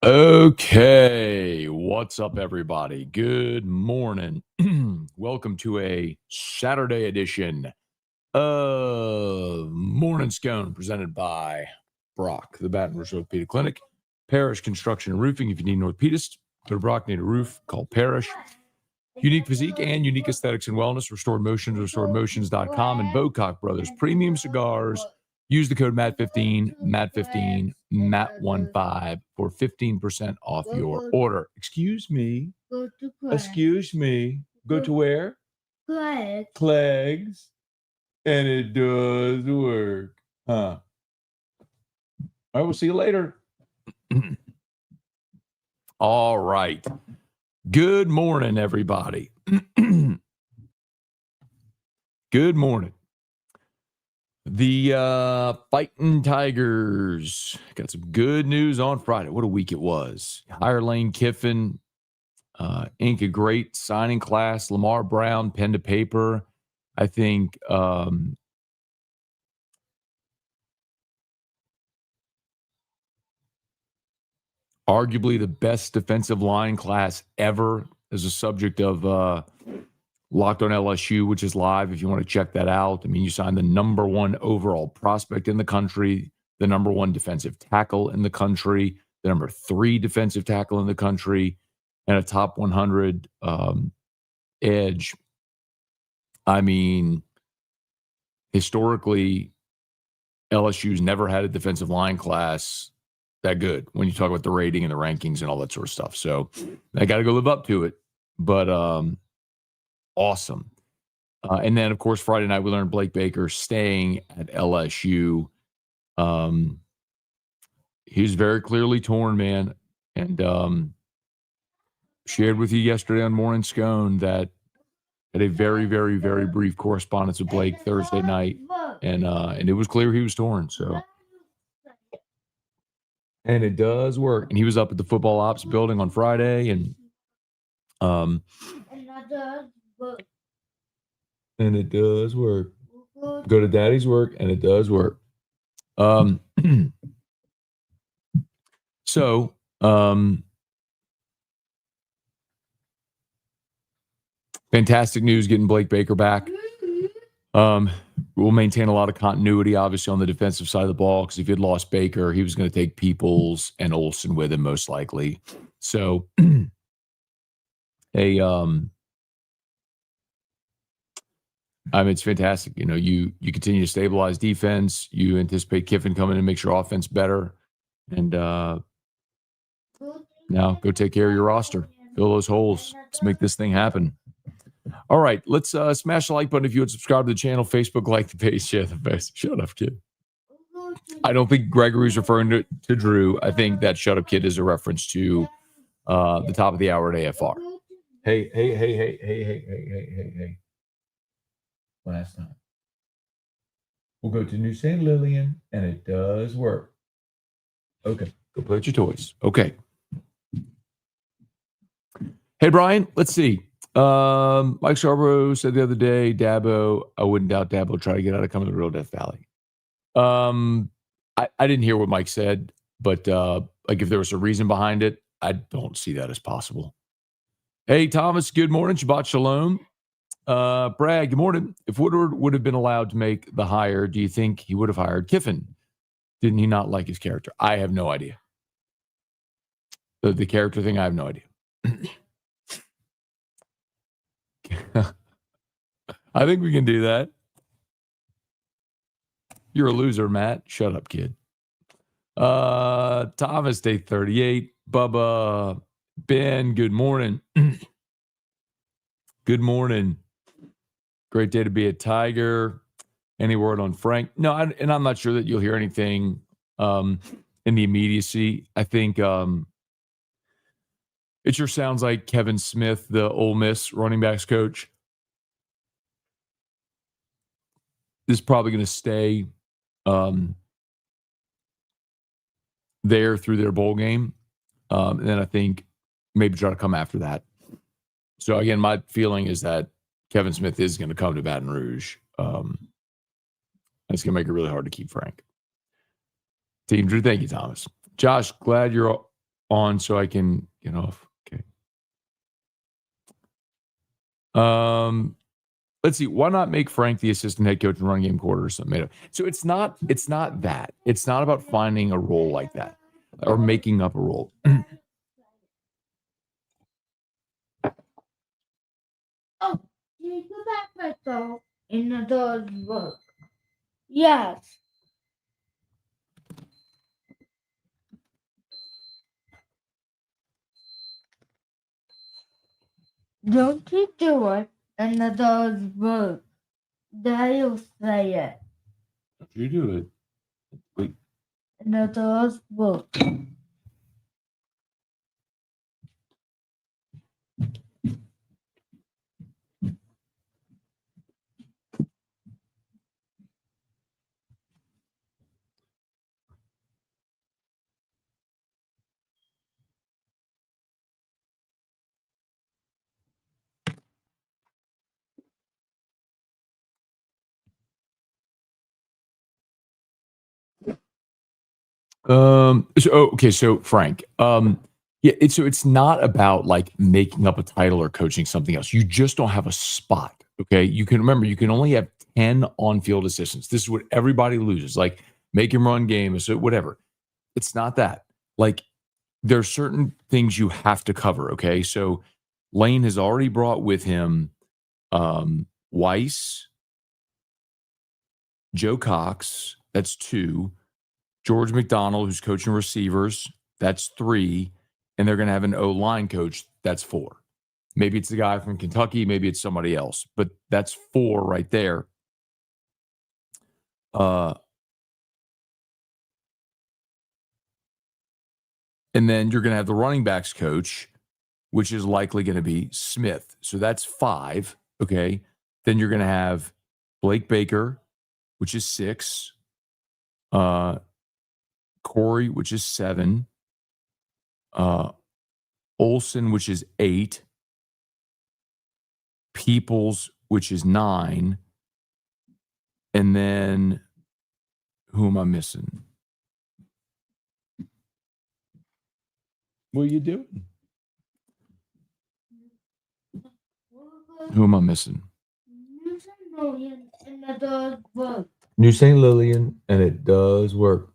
Okay, what's up, everybody? Good morning. Welcome to a Saturday edition of Morning Scone presented by Brock, the Baton Rouge Orthopedic Clinic, Parish Construction and Roofing. If you need an orthopedist, go to Brock. Need a roof, call Parish. Unique physique and unique aesthetics and wellness. Restored Motions, restoredmotions.com, and Bocock Brothers Premium Cigars. Use the code MAT15, MAT15, MAT15 for 15% off your order. Excuse me. Go to Excuse me. Go to where? Clegg. Clegg's. And it does work. Huh. All right, we'll see you later. All right. Good morning, everybody. Good morning. The Fighting Tigers got some good news on Friday. What a week it was. Hire Lane Kiffin, ink a great signing class. Lamar Brown, pen to paper. I think arguably the best defensive line class ever as a subject of Locked on LSU, which is live if you want to check that out. I mean, you signed the number one overall prospect in the country, the number one defensive tackle in the country, the number 3 defensive tackle in the country, and a top 100 edge. I mean, historically, LSU's never had a defensive line class that good when you talk about the rating and the rankings and all that sort of stuff. So I got to go live up to it. But awesome. And then, of course, Friday night, we learned Blake Baker staying at LSU. He's very clearly torn, man. And shared with you yesterday on Morning Scone that had a very, very, very brief correspondence with Blake Thursday night. And it was clear he was torn. So, and it does work. And he was up at the football ops building on Friday. And it does work. Go to daddy's work, and it does work. So, fantastic news getting Blake Baker back. We'll maintain a lot of continuity, obviously, on the defensive side of the ball, because if he had lost Baker, he was going to take Peoples and Olsen with him, most likely. So, I mean, it's fantastic. You know, you continue to stabilize defense. You anticipate Kiffin coming and makes your offense better. And now go take care of your roster. Fill those holes. Let's make this thing happen. All right, let's smash the like button if you would subscribe to the channel. Facebook, like the page, share the best. Shut up, kid. I don't think Gregory's referring to Drew. I think that shut up, kid is a reference to the top of the hour at AFR. Hey. Last time. We'll go to New St. Lillian, and it does work. Okay, go play with your toys. Okay. Hey, Brian, let's see. Mike Scarborough said the other day, Dabo, I wouldn't doubt Dabo try to get out of coming to Real Death Valley. I didn't hear what Mike said, but like if there was a reason behind it, I don't see that as possible. Hey, Thomas, good morning. Shabbat Shalom. Brad, good morning. If Woodward would have been allowed to make the hire, do you think he would have hired Kiffin? Didn't he not like his character? I have no idea. The character thing, I have no idea. I think we can do that. You're a loser, Matt. Shut up, kid. Thomas, day 38. Bubba, Ben, good morning. Good morning. Great day to be a Tiger. Any word on Frank? No, and I'm not sure that you'll hear anything in the immediacy. I think it sure sounds like Kevin Smith, the Ole Miss running backs coach, is probably going to stay there through their bowl game. And then I think maybe try to come after that. So, again, my feeling is that Kevin Smith is going to come to Baton Rouge. It's going to make it really hard to keep Frank. Team Drew, thank you, Thomas. Josh, glad you're on so I can get off. Okay. Let's see. Why not make Frank the assistant head coach and run game quarter or something? So it's not that. It's not about finding a role like that or making up a role. Oh, you go back though in the book. Yes. Don't you do it in the book. There you say it. Don't you do it. Wait. In the book. So Frank, yeah, it's not about like making up a title or coaching something else. You just don't have a spot. Okay. You can only have 10 on-field assistants. This is what everybody loses. Like make him run game, so whatever. It's not that. Like there are certain things you have to cover. Okay. So Lane has already brought with him Weiss, Joe Cox, that's 2. George McDonald, who's coaching receivers, that's 3. And they're going to have an O-line coach, that's 4. Maybe it's the guy from Kentucky, maybe it's somebody else, but that's 4 right there. And then you're going to have the running backs coach, which is likely going to be Smith. So that's 5. Okay. Then you're going to have Blake Baker, which is 6. Corey, which is 7. Olson, which is 8. Peoples, which is 9. And then who am I missing? What are you doing? Who am I missing? New St. Lillian, and it does work.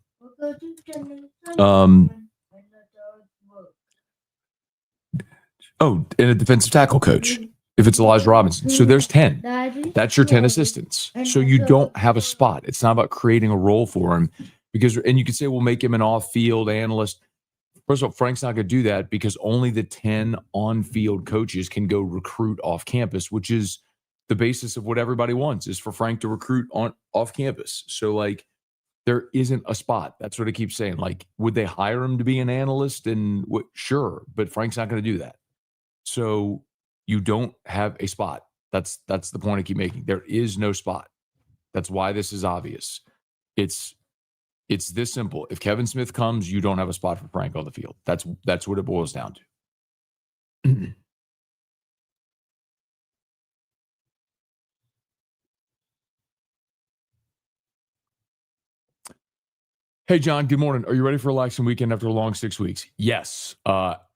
Oh, and a defensive tackle coach. If it's Elijah Robinson. So there's 10. That's your 10 assistants. So you don't have a spot. It's not about creating a role for him and you could say, we'll make him an off-field analyst. First of all, Frank's not going to do that because only the 10 on-field coaches can go recruit off campus, which is the basis of what everybody wants is for Frank to recruit off campus. So like there isn't a spot. That's what I keep saying. Like, would they hire him to be an analyst? And sure, but Frank's not going to do that. So you don't have a spot. That's the point I keep making. There is no spot. That's why this is obvious. It's this simple. If Kevin Smith comes, you don't have a spot for Frank on the field. That's what it boils down to. Hey, John, good morning. Are you ready for election weekend after a long 6 weeks? Yes.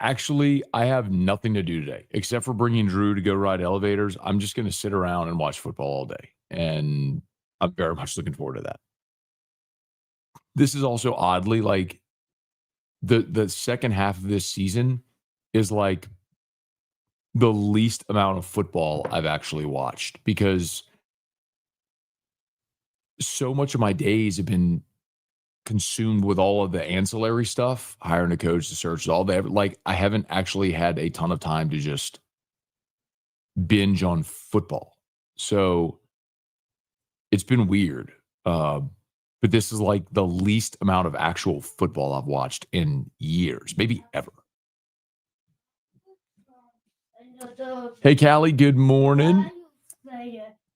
Actually, I have nothing to do today except for bringing Drew to go ride elevators. I'm just going to sit around and watch football all day. And I'm very much looking forward to that. This is also oddly like the second half of this season is like the least amount of football I've actually watched because so much of my days have been consumed with all of the ancillary stuff, hiring a coach, the search, all that. Like I haven't actually had a ton of time to just binge on football. So it's been weird. But this is like the least amount of actual football I've watched in years, maybe ever. Hey, Callie, good morning.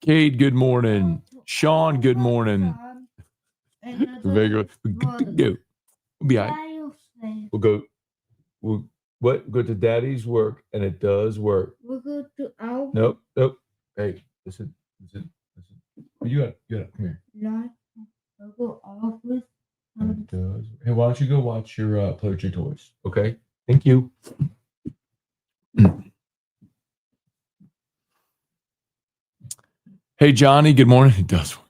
Cade, good morning. Sean, good morning. Very good. We're good to go. We'll be all right. We'll go. What? Go to Daddy's work, and it does work. We'll go to our. Nope. Hey, listen. You got it. Come here. No, I'll go off with. It does. Hey, why don't you go watch your play with your toys? Okay. Thank you. Hey, Johnny, good morning. It does work.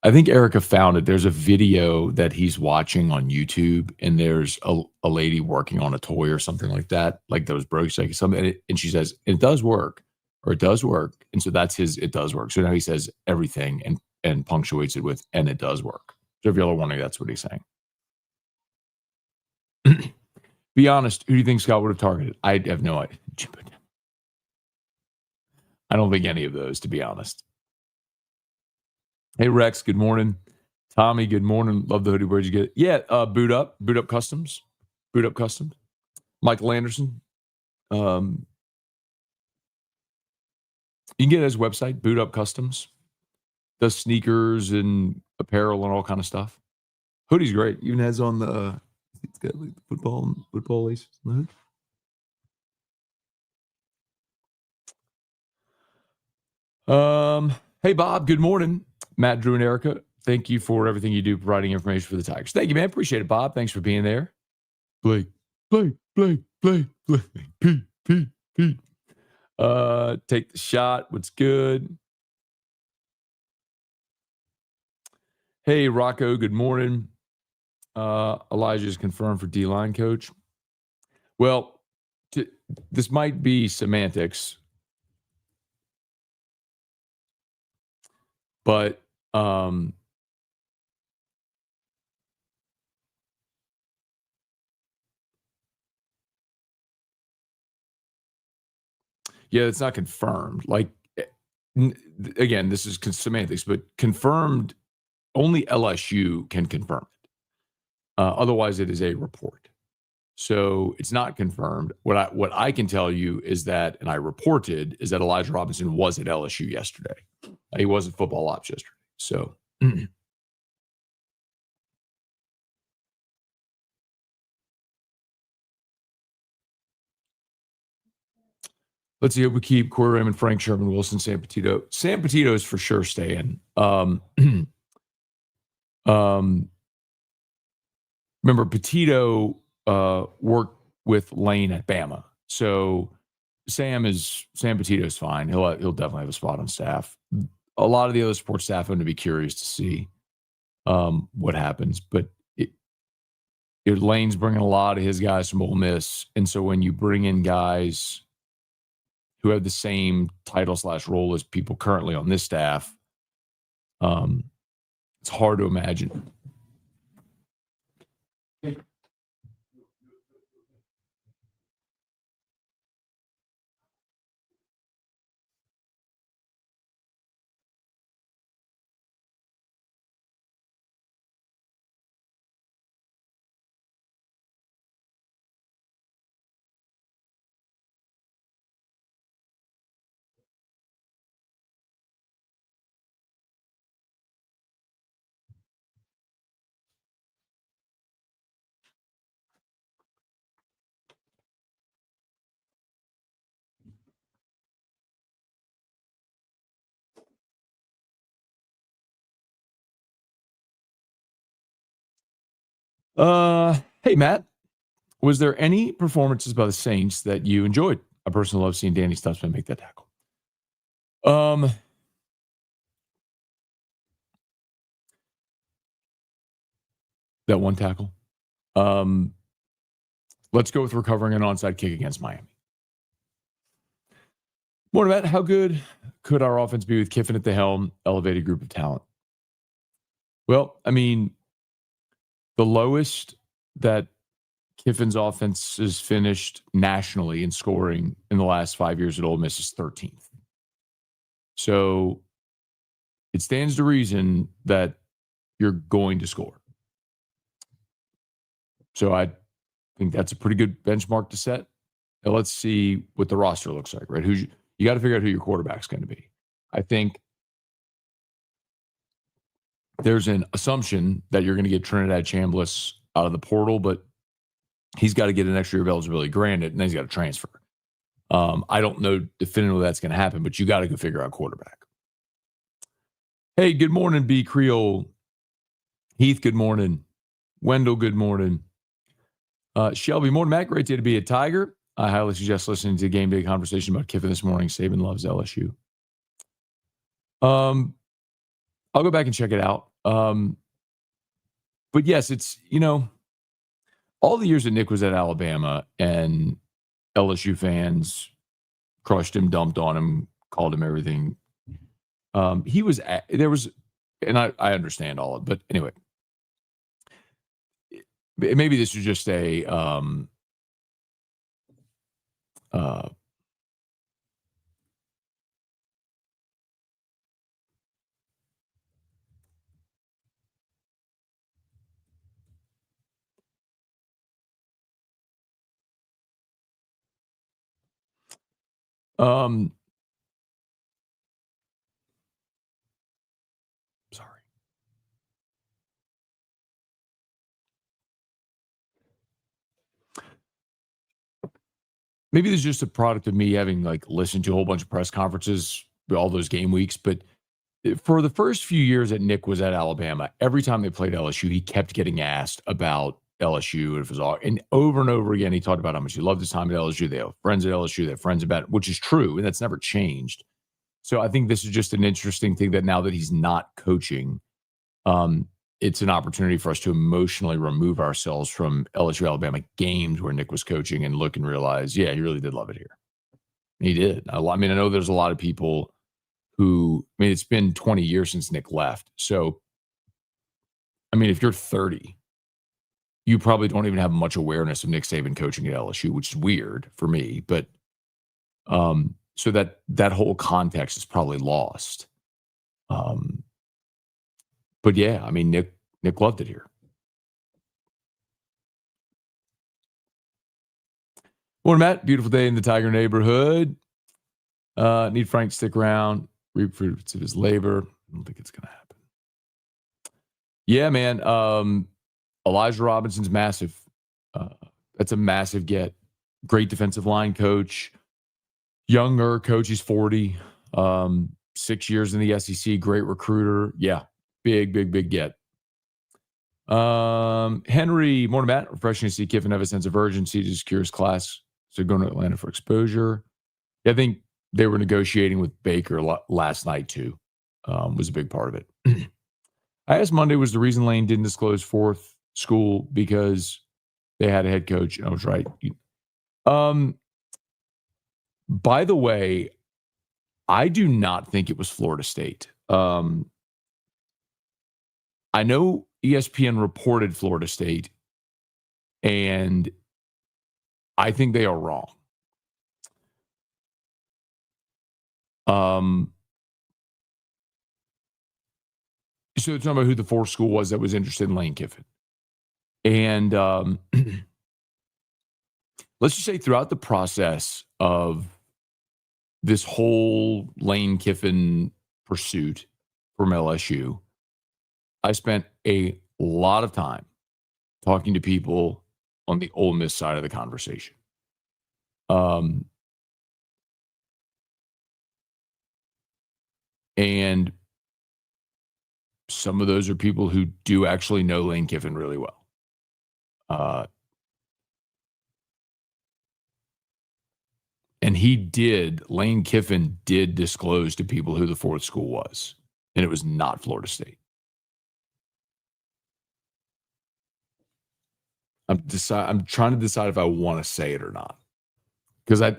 I think Erica found it. There's a video that he's watching on YouTube, and there's a lady working on a toy or something like that, like those broke like something, and she says, it does work, or it does work. And so that's his it does work. So now he says everything and punctuates it with and it does work. So if y'all are wondering, that's what he's saying. Be honest, who do you think Scott would have targeted? I have no idea. I don't think any of those, to be honest. Hey, Rex, good morning. Tommy, good morning. Love the hoodie. Where'd you get it? Yeah, Boot Up Customs. Boot Up Customs. Michael Anderson. You can get his website, Boot Up Customs. Does sneakers and apparel and all kind of stuff. Hoodie's great. Even has on the it's got like football laces on the hood. Hey Bob, good morning. Matt, Drew, and Erica, thank you for everything you do providing information for the Tigers. Thank you, man. Appreciate it, Bob. Thanks for being there. Blake. Pete. Take the shot. What's good? Hey, Rocco, good morning. Elijah is confirmed for D-line coach. Well, this might be semantics, but yeah, it's not confirmed. Like, again, this is semantics, but confirmed, only LSU can confirm it. Otherwise, it is a report. So it's not confirmed. What I can tell you is that, and I reported, is that Elijah Robinson was at LSU yesterday. He was at football ops yesterday. So let's see if we keep Corey Raymond, Frank Sherman, Wilson, Sam Petito. Sam Petito is for sure staying. Remember, Petito worked with Lane at Bama. So Sam Petito is fine. He'll definitely have a spot on staff. A lot of the other sports staff are going to be curious to see what happens. But Lane's bringing a lot of his guys from Ole Miss. And so when you bring in guys who have the same title/role as people currently on this staff, it's hard to imagine. Hey, Matt, was there any performances by the Saints that you enjoyed? I personally love seeing Danny Stutzman make that tackle. That one tackle. Let's go with recovering an onside kick against Miami. Morning, Matt. How good could our offense be with Kiffin at the helm, elevated group of talent? Well, I mean, the lowest that Kiffin's offense has finished nationally in scoring in the last 5 years at Ole Miss is 13th. So it stands to reason that you're going to score. So I think that's a pretty good benchmark to set. Now let's see what the roster looks like, right? You got to figure out who your quarterback's going to be. I think there's an assumption that you're going to get Trinidad Chambliss out of the portal, but he's got to get an extra year of eligibility granted, and then he's got to transfer. I don't know definitively that's going to happen, but you got to go figure out quarterback. Hey, good morning, B. Creole. Heath, good morning. Wendell, good morning. Shelby, morning, Matt. Great day to be a Tiger. I highly suggest listening to the game day conversation about Kiffin this morning. Saban loves LSU. I'll go back and check it out. But yes, it's, all the years that Nick was at Alabama and LSU fans crushed him, dumped on him, called him everything. And I understand all of it, but anyway, maybe this was just a, sorry. Maybe this is just a product of me having listened to a whole bunch of press conferences, all those game weeks. But for the first few years that Nick was at Alabama, every time they played LSU, he kept getting asked about LSU. And over again, he talked about how much he loved his time at LSU. They have friends at LSU. They have friends about it, which is true, and that's never changed. So I think this is just an interesting thing that now that he's not coaching, it's an opportunity for us to emotionally remove ourselves from LSU Alabama games where Nick was coaching and look and realize, yeah, he really did love it here. He did. I know there's a lot of people who, it's been 20 years since Nick left. So, if you're 30, you probably don't even have much awareness of Nick Saban coaching at LSU, which is weird for me. But so that whole context is probably lost. But yeah, Nick loved it here. Morning, Matt. Beautiful day in the Tiger neighborhood. Need Frank to stick around, reap fruits of his labor. I don't think it's going to happen. Yeah, man. Elijah Robinson's massive. That's a massive get. Great defensive line coach. Younger coach. He's 40. 6 years in the SEC. Great recruiter. Yeah. Big get. Henry, morning, Matt. Refreshing to see Kiffin have a sense of urgency to secure his class. So going to Atlanta for exposure. I think they were negotiating with Baker last night too. Was a big part of it. I asked Monday, was the reason Lane didn't disclose fourth school because they had a head coach? And I was right. By the way, I do not think it was Florida State. I know ESPN reported Florida State, and I think they are wrong. So it's talking about who the fourth school was that was interested in Lane Kiffin. And let's just say throughout the process of this whole Lane Kiffin pursuit from LSU, I spent a lot of time talking to people on the Ole Miss side of the conversation. And some of those are people who do actually know Lane Kiffin really well. And Lane Kiffin did disclose to people who the fourth school was, and it was not Florida State. I'm trying to decide if I want to say it or not, because I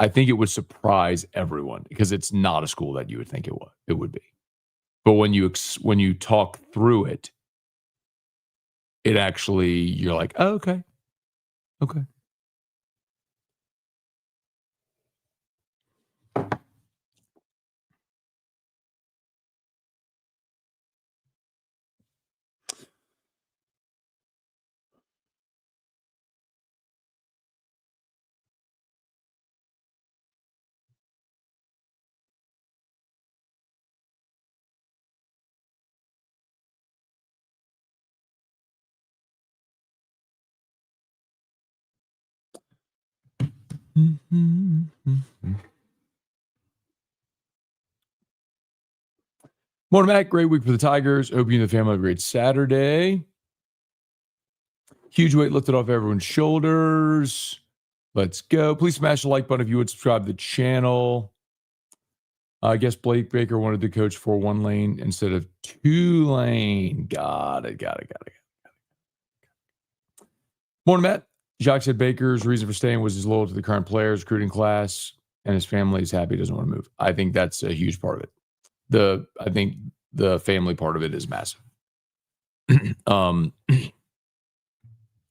think it would surprise everyone because it's not a school that you would think it would be. But when you talk through it, it actually, you're like, oh, okay. Morning, Matt. Great week for the Tigers. Hope you and the family have a great Saturday. Huge weight lifted off everyone's shoulders. Let's go. Please smash the like button if you would subscribe to the channel. I guess Blake Baker wanted to coach for 1 lane instead of 2 lane. Got it. Morning, Matt. Jacques said Baker's reason for staying was his loyalty to the current players, recruiting class, and his family is happy he doesn't want to move. I think that's a huge part of it. I think the family part of it is massive. I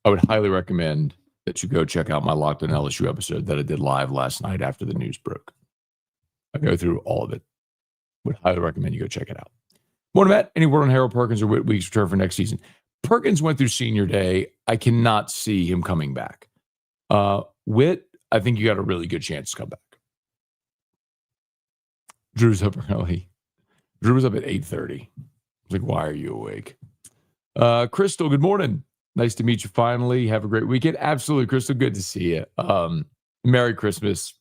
would highly recommend that you go check out my Locked On LSU episode that I did live last night after the news broke. I go through all of it. Would highly recommend you go check it out. Morning, Matt. Any word on Harold Perkins or Whit Weeks' return for next season? Perkins went through senior day. I cannot see him coming back. Whit, I think you got a really good chance to come back. Drew's up early. Drew was up at 8:30. I was like, why are you awake? Crystal, good morning. Nice to meet you finally. Have a great weekend. Absolutely, Crystal. Good to see you. Merry Christmas.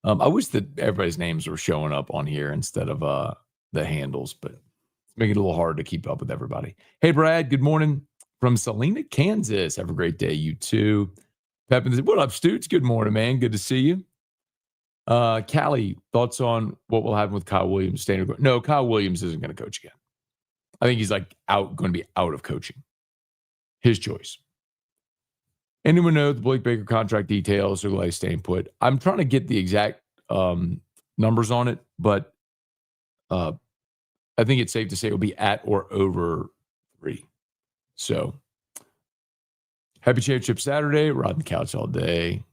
I wish that everybody's names were showing up on here instead of the handles, but it's making it a little hard to keep up with everybody. Hey, Brad, good morning from Salina, Kansas. Have a great day, you too. Pepin, what up, Stoots? Good morning, man. Good to see you. Callie, thoughts on what will happen with Kyle Williams? No, Kyle Williams isn't going to coach again. I think he's going to be out of coaching. His choice. Anyone know the Blake Baker contract details or will they stay put? I'm trying to get the exact numbers on it, but I think it's safe to say it will be at or over 3. So, happy championship Saturday. Riding the couch all day.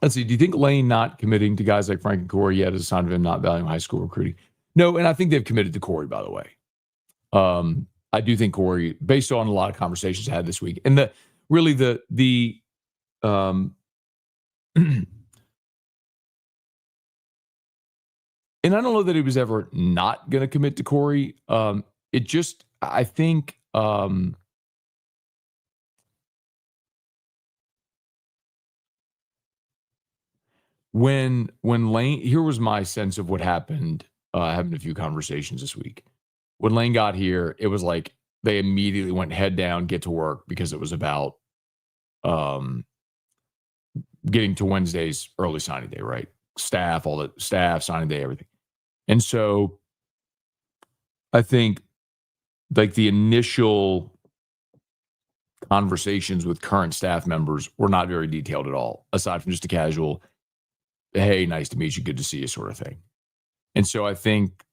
Let's see. Do you think Lane not committing to guys like Frank and Corey yet is a sign of him not valuing high school recruiting? No, and I think they've committed to Corey, by the way. I do think Corey, based on a lot of conversations I had this week, and and I don't know that he was ever not going to commit to Corey. I think when Lane, here was my sense of what happened, having a few conversations this week. When Lane got here, it was like they immediately went head down, get to work, because it was about getting to Wednesday's early signing day, right? Staff, signing day, everything. And so I think like the initial conversations with current staff members were not very detailed at all, aside from just a casual, hey, nice to meet you, good to see you sort of thing. And so I think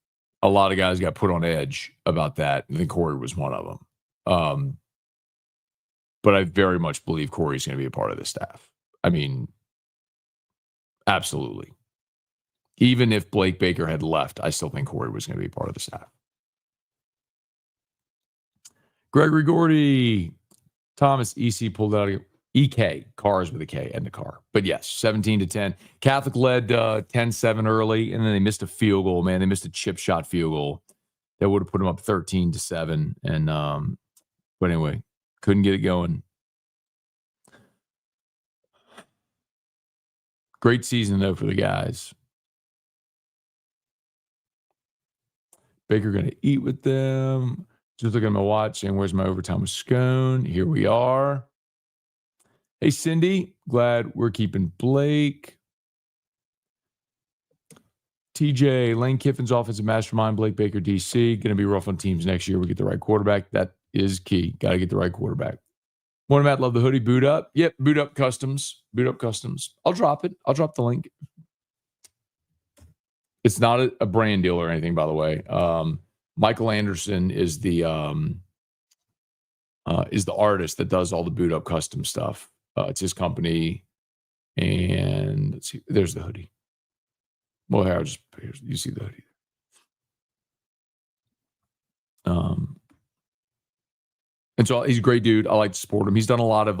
a lot of guys got put on edge about that. I think Corey was one of them. But I very much believe Corey's going to be a part of the staff. I mean, absolutely. Even if Blake Baker had left, I still think Corey was going to be part of the staff. Gregory Gordy, Thomas EC pulled out EK, cars with a K and the car. But yes, 17-10. Catholic led 10-7 early, and then they missed a field goal, man. They missed a chip shot field goal that would have put them up 13-7. And but anyway, couldn't get it going. Great season, though, for the guys. Baker going to eat with them. Just looking at my watch, saying, where's my overtime with Scone? Here we are. Hey, Cindy. Glad we're keeping Blake. TJ, Lane Kiffin's offensive mastermind, Blake Baker, DC. Going to be rough on teams next year. We get the right quarterback. That is key. Got to get the right quarterback. Morning, Matt. Love the hoodie. Boot up. Yep, Boot Up Customs. Boot Up Customs. I'll drop it. I'll drop the link. It's not a brand deal or anything, by the way. Michael Anderson is the artist that does all the Boot Up Custom stuff. It's his company. And let's see. There's the hoodie. Well, here, you see the hoodie. And so he's a great dude. I like to support him. He's done a lot of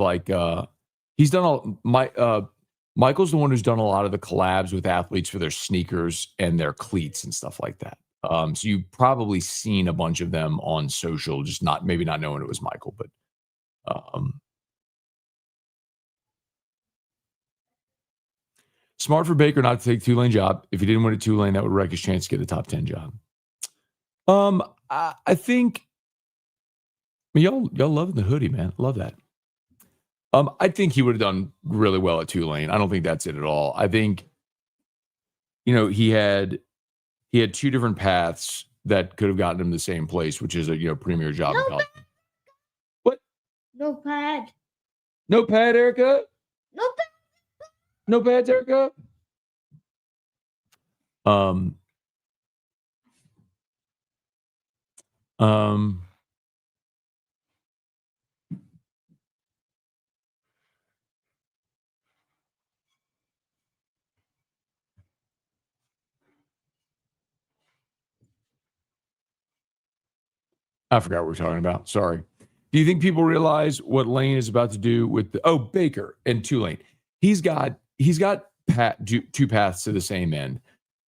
Michael's the one who's done a lot of the collabs with athletes for their sneakers and their cleats and stuff like that. So you've probably seen a bunch of them on social, just maybe not knowing it was Michael, but smart for Baker not to take Tulane job. If he didn't win at Tulane, that would wreck his chance to get a top 10 job. I think y'all loving the hoodie, man. Love that. I think he would have done really well at Tulane. I don't think that's it at all. I think, he had two different paths that could have gotten him the same place, which is a premier job. No in college. What? No pad. No pad, Erica? No pad. No pads, Erica? I forgot what we're talking about. Sorry. Do you think people realize what Lane is about to do with Baker and Tulane? He's got two paths to the same end.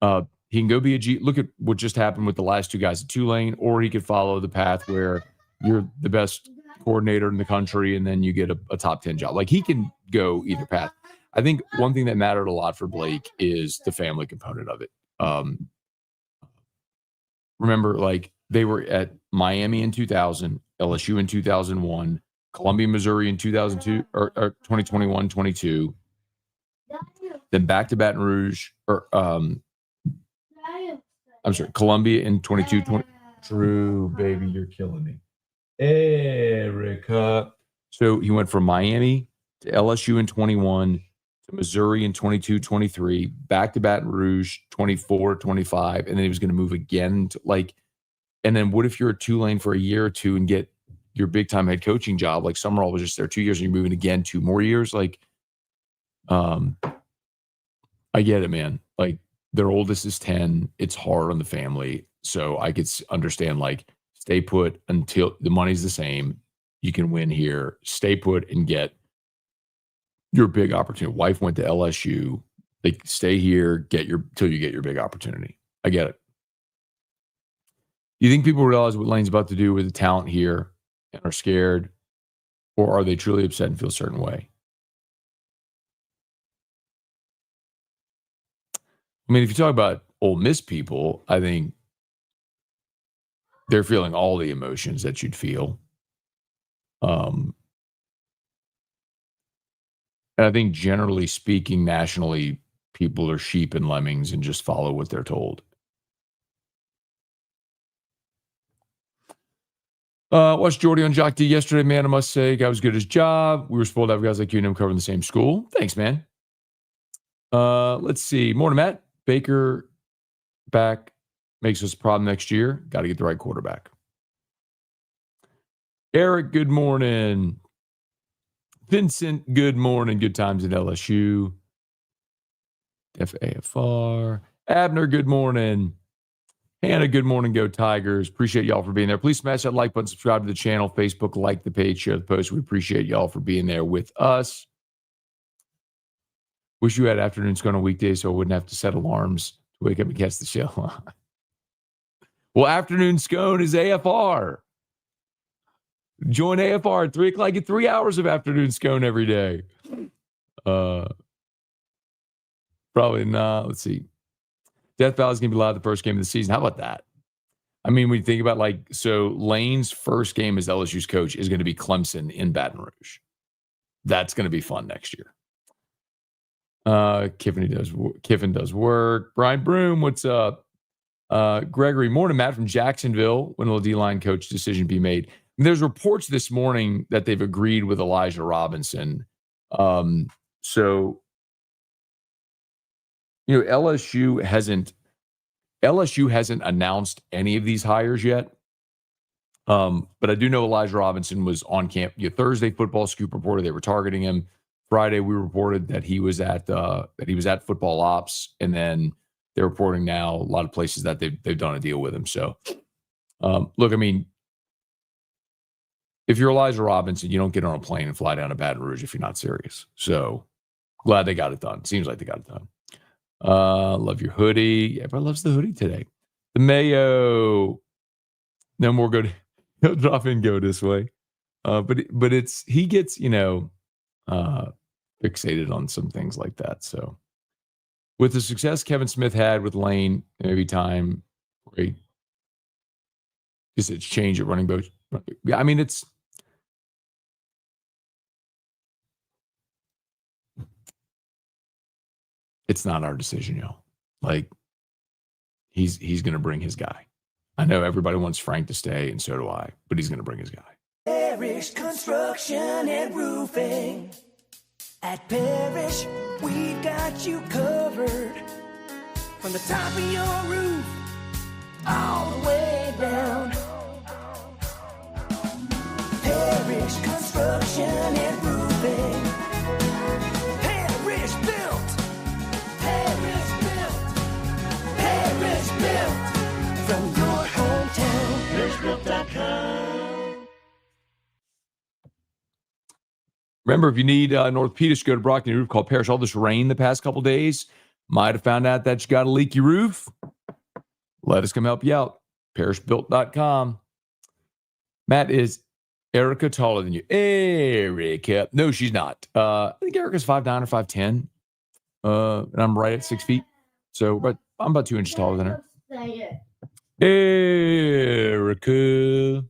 He can go be a G. Look at what just happened with the last two guys at Tulane, or he could follow the path where you're the best coordinator in the country and then you get a top 10 job. Like, he can go either path. I think one thing that mattered a lot for Blake is the family component of it. Remember, like, they were at Miami in 2000, LSU in 2001, Columbia, Missouri in 2002 or 2021, 22. Then back to Baton Rouge, Columbia in 22, 20. True, baby, you're killing me. Erica. So he went from Miami to LSU in 21, to Missouri in 22, 23, back to Baton Rouge, 24, 25, and then he was going to move again to, and then what if you're at Tulane for a year or two and get your big time head coaching job? Like, Summerall was just there 2 years and you're moving again 2 more years. Like, I get it, man. Like, their oldest is 10. It's hard on the family. So I could understand, like, stay put until the money's the same. You can win here. Stay put and get your big opportunity. Wife went to LSU. Like, stay here, till you get your big opportunity. I get it. Do you think people realize what Lane's about to do with the talent here and are scared? Or are they truly upset and feel a certain way? I mean, if you talk about Ole Miss people, I think they're feeling all the emotions that you'd feel. And I think generally speaking, nationally, people are sheep and lemmings and just follow what they're told. Watched Jordy on Jock D yesterday, man. I must say, guy was good at his job. We were spoiled to have guys like you and him covering the same school. Thanks, man. Let's see. Morning, Matt. Baker back makes us a problem next year. Got to get the right quarterback. Eric, good morning. Vincent, good morning. Good times at LSU. FAFR. Abner, good morning. Hannah, good morning. Go Tigers. Appreciate y'all for being there. Please smash that like button, subscribe to the channel, Facebook, like the page, share the post. We appreciate y'all for being there with us. Wish you had afternoon Scone on weekdays so I wouldn't have to set alarms to wake up and catch the show. Well, afternoon Scone is AFR. Join AFR at 3 o'clock. Get 3 hours of afternoon Scone every day. Probably not. Let's see. Death Valley is going to be live the first game of the season. How about that? I mean, when you think about, Lane's first game as LSU's coach is going to be Clemson in Baton Rouge. That's going to be fun next year. Kiffin does work. Brian Broom, what's up? Gregory, morning, Matt from Jacksonville. When will the D-line coach decision be made? And there's reports this morning that they've agreed with Elijah Robinson. So, LSU hasn't announced any of these hires yet. But I do know Elijah Robinson was on camp. Thursday, Football Scoop reported they were targeting him. Friday, we reported that he was at Football Ops, and then they're reporting now a lot of places that they've done a deal with him. So, look, I mean, if you're Elijah Robinson, you don't get on a plane and fly down to Baton Rouge if you're not serious. So, Glad they got it done. Seems like they got it done. Love your hoodie. Everybody loves the hoodie today. The Mayo. No more go. He'll drop in, go this way. But it's he gets fixated on some things like that. So with the success Kevin Smith had with Lane, maybe time great. Because it's change at running back. Yeah, I mean it's not our decision, y'all. Like he's going to bring his guy. I know everybody wants Frank to stay, and so do I, but he's going to bring his guy. Parish Construction and Roofing. At Parish, we've got you covered. From the top of your roof, all the way down. Parish Construction and Roofing. Parish built. Parish built. Parish built. From your hometown. ParishBuilt.com. Remember, if you need an orthopedist, go to Brockton Roof. Call Parish. All this rain the past couple days might have found out that you got a leaky roof. Let us come help you out. ParishBuilt.com. Matt, is Erica taller than you? Erica. No, she's not. I think Erica's 5'9" or 5'10". And I'm right at 6 feet. So but I'm about 2 inches taller than her. Erica.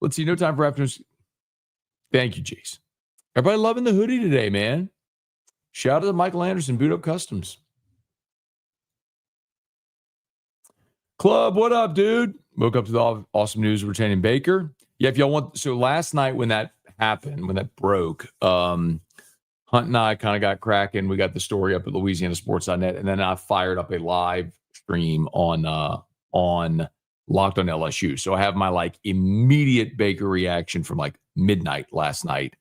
Let's see. No time for afternoons. Thank you, Jace. Everybody loving the hoodie today, man. Shout out to Michael Anderson, Boot Up Customs. Club, what up, dude? Woke up to the awesome news of retaining Baker. Yeah, if y'all want. So last night when that happened, when that broke, Hunt and I kind of got cracking. We got the story up at LouisianaSports.net, and then I fired up a live stream on Locked on LSU. So I have my immediate Baker reaction from midnight last night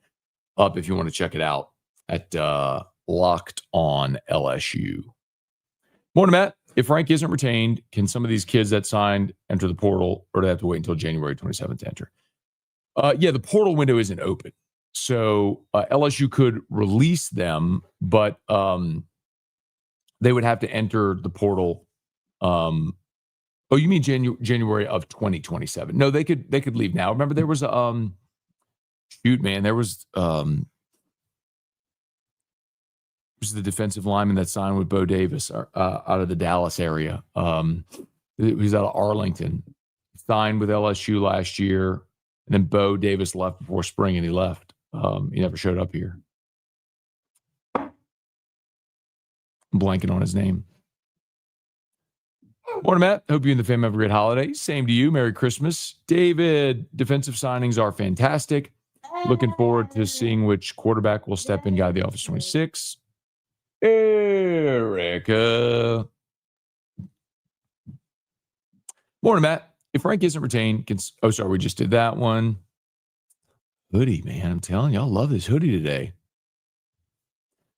up if you want to check it out at Locked on LSU. Morning, Matt. If Frank isn't retained, can some of these kids that signed enter the portal, or do they have to wait until January 27th to enter? Yeah, the portal window isn't open. So LSU could release them, but they would have to enter the portal. Oh, you mean January of 2027? No, they could leave now. Remember, there was there was the defensive lineman that signed with Bo Davis out of the Dallas area. He's out of Arlington. Signed with LSU last year, and then Bo Davis left before spring, and he left. He never showed up here. I'm blanking on his name. Morning, Matt. Hope you and the family have a great holiday. Same to you. Merry Christmas. David, defensive signings are fantastic. Looking forward to seeing which quarterback will step in, guy of the Office 26. Erica. Morning, Matt. If Frank isn't retained, we just did that one. Hoodie, man. I'm telling you, I love this hoodie today.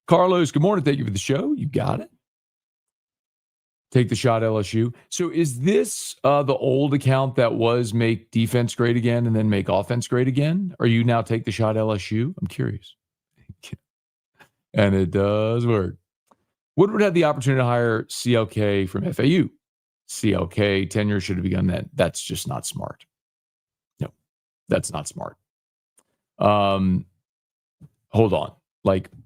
Carlos, good morning. Thank you for the show. You got it. Take the shot, LSU. So is this the old account that was make defense great again and then make offense great again? Or you now take the shot, LSU? I'm curious. And it does work. Woodward had the opportunity to hire CLK from FAU. CLK tenure should have begun then. That's just not smart. No, that's not smart. Hold on.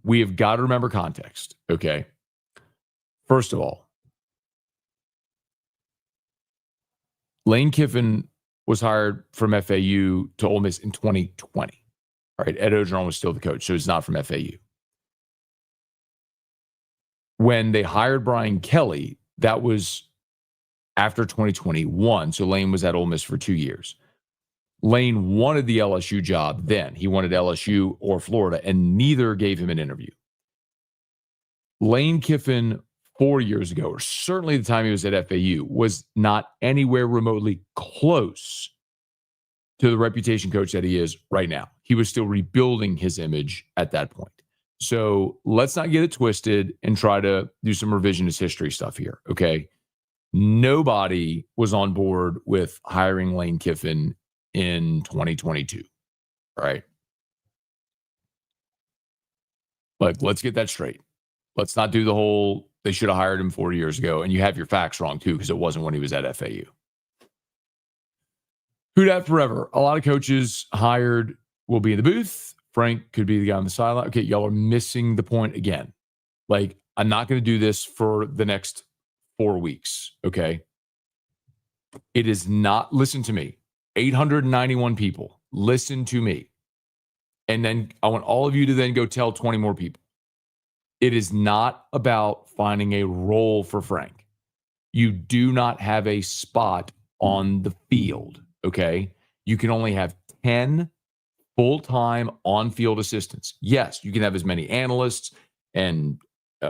We have got to remember context, okay? First of all, Lane Kiffin was hired from FAU to Ole Miss in 2020. All right, Ed Orgeron was still the coach, so he's not from FAU. When they hired Brian Kelly, that was after 2021, so Lane was at Ole Miss for 2 years. Lane wanted the LSU job then. He wanted LSU or Florida, and neither gave him an interview. Lane Kiffin 4 years ago, or certainly the time he was at FAU, was not anywhere remotely close to the reputation coach that he is right now. He was still rebuilding his image at that point. So let's not get it twisted and try to do some revisionist history stuff here, okay? Nobody was on board with hiring Lane Kiffin in 2022, right? Like, let's get that straight. Let's not do the whole, they should have hired him 4 years ago. And you have your facts wrong, too, because it wasn't when he was at FAU. Who dat forever? A lot of coaches hired will be in the booth. Frank could be the guy on the sideline. Okay, y'all are missing the point again. Like, I'm not going to do this for the next 4 weeks, okay? It is not, listen to me, 891 people, listen to me. And then I want all of you to then go tell 20 more people. It is not about finding a role for Frank. You do not have a spot on the field, okay? You can only have 10 full-time on-field assistants. Yes, you can have as many analysts and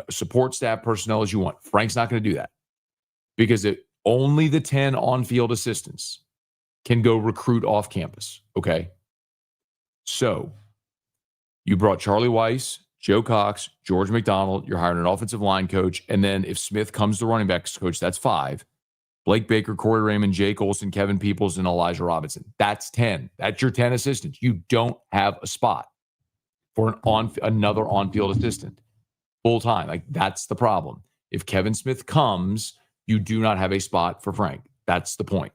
support staff personnel as you want. Frank's not going to do that because only the 10 on-field assistants can go recruit off campus, okay? So you brought Charlie Weiss, Joe Cox, George McDonald. You're hiring an offensive line coach. And then if Smith comes to running backs coach, that's 5. Blake Baker, Corey Raymond, Jake Olson, Kevin Peoples, and Elijah Robinson. That's 10. That's your 10 assistants. You don't have a spot for another on-field assistant full-time. Like, that's the problem. If Kevin Smith comes, you do not have a spot for Frank. That's the point.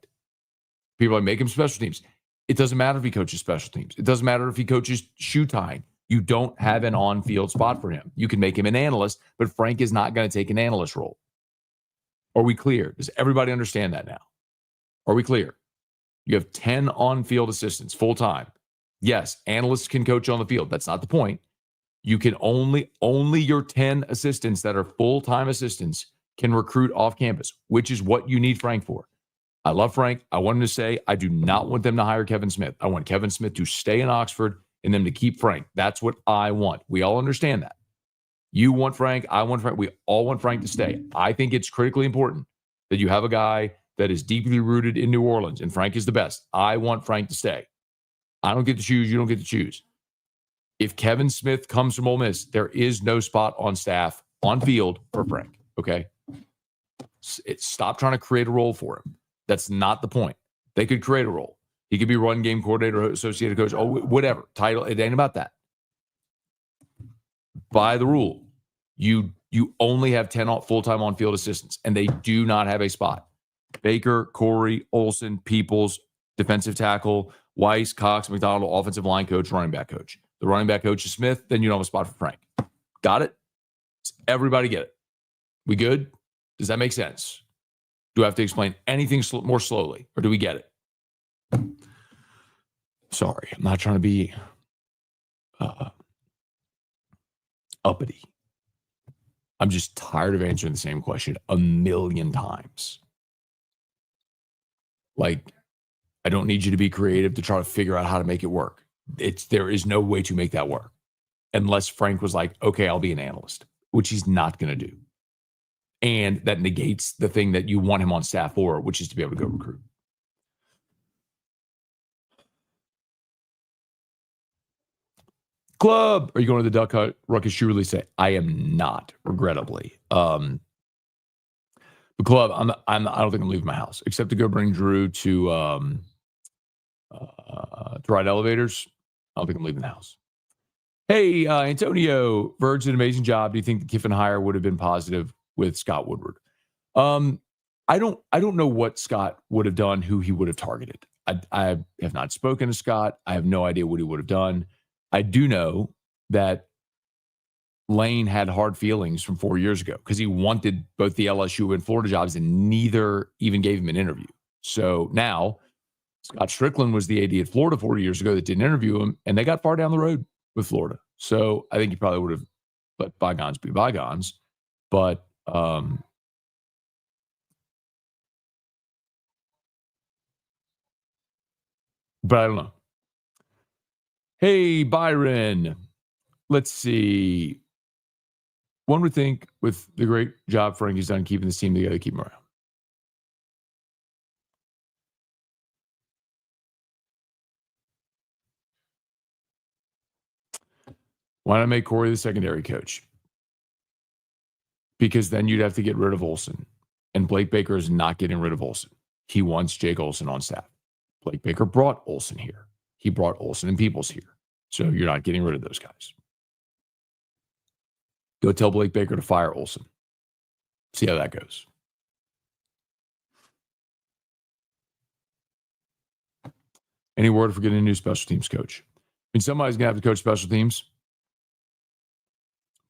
People are like, make him special teams. It doesn't matter if he coaches special teams. It doesn't matter if he coaches shoe tying. You don't have an on-field spot for him. You can make him an analyst, but Frank is not going to take an analyst role. Are we clear? Does everybody understand that now? Are we clear? You have 10 on-field assistants full-time. Yes, analysts can coach on the field. That's not the point. You can only your 10 assistants that are full-time assistants can recruit off campus, which is what you need Frank for. I love Frank. I want him to say, I do not want them to hire Kevin Smith. I want Kevin Smith to stay in Oxford and them to keep Frank. That's what I want. We all understand that. You want Frank. I want Frank. We all want Frank to stay. I think it's critically important that you have a guy that is deeply rooted in New Orleans, and Frank is the best. I want Frank to stay. I don't get to choose. You don't get to choose. If Kevin Smith comes from Ole Miss, there is no spot on staff, on field for Frank, okay? Stop trying to create a role for him. That's not the point. They could create a role. He could be run game coordinator, associated coach, whatever. Title, it ain't about that. By the rule, you only have 10 full-time on-field assistants, and they do not have a spot. Baker, Corey, Olson, Peoples, defensive tackle, Weiss, Cox, McDonald, offensive line coach, running back coach. The running back coach is Smith, then you don't have a spot for Frank. Got it? Does everybody get it? We good? Does that make sense? Do I have to explain anything more slowly, or do we get it? Sorry, I'm not trying to be uppity. I'm just tired of answering the same question a million times. Like, I don't need you to be creative to try to figure out how to make it work. There is no way to make that work unless Frank was like, okay, I'll be an analyst, which he's not going to do. And that negates the thing that you want him on staff for, which is to be able to go recruit. Club, are you going to the Duck Hut Ruckus shoe release today? I am not, regrettably. But Club, I don't think I'm leaving my house except to go bring Drew to ride elevators. I don't think I'm leaving the house. Hey, Antonio, Verge did an amazing job. Do you think the Kiffin hire would have been positive with Scott Woodward? I don't know what Scott would have done, who he would have targeted. I have not spoken to Scott. I have no idea what he would have done. I do know that Lane had hard feelings from 4 years ago because he wanted both the LSU and Florida jobs, and neither even gave him an interview. So now Scott Strickland was the AD at Florida 4 years ago that didn't interview him, and they got far down the road with Florida. So I think he probably would have let bygones be bygones. But I don't know. Hey, Byron. Let's see. One would think with the great job Frankie's done keeping this team together, keep him around. Why not make Corey the secondary coach? Because then you'd have to get rid of Olson. And Blake Baker is not getting rid of Olson. He wants Jake Olson on staff. Blake Baker brought Olson here. He brought Olson and Peoples here. So you're not getting rid of those guys. Go tell Blake Baker to fire Olsen. See how that goes. Any word for getting a new special teams coach? I mean, somebody's going to have to coach special teams,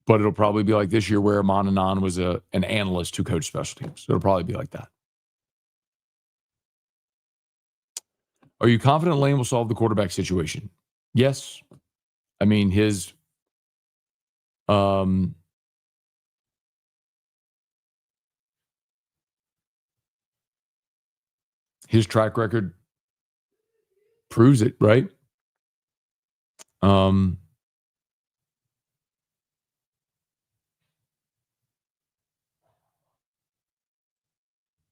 but it'll probably be like this year where Amon Anon was an analyst who coached special teams. So it'll probably be like that. Are you confident Lane will solve the quarterback situation? Yes. I mean, his track record proves it, right?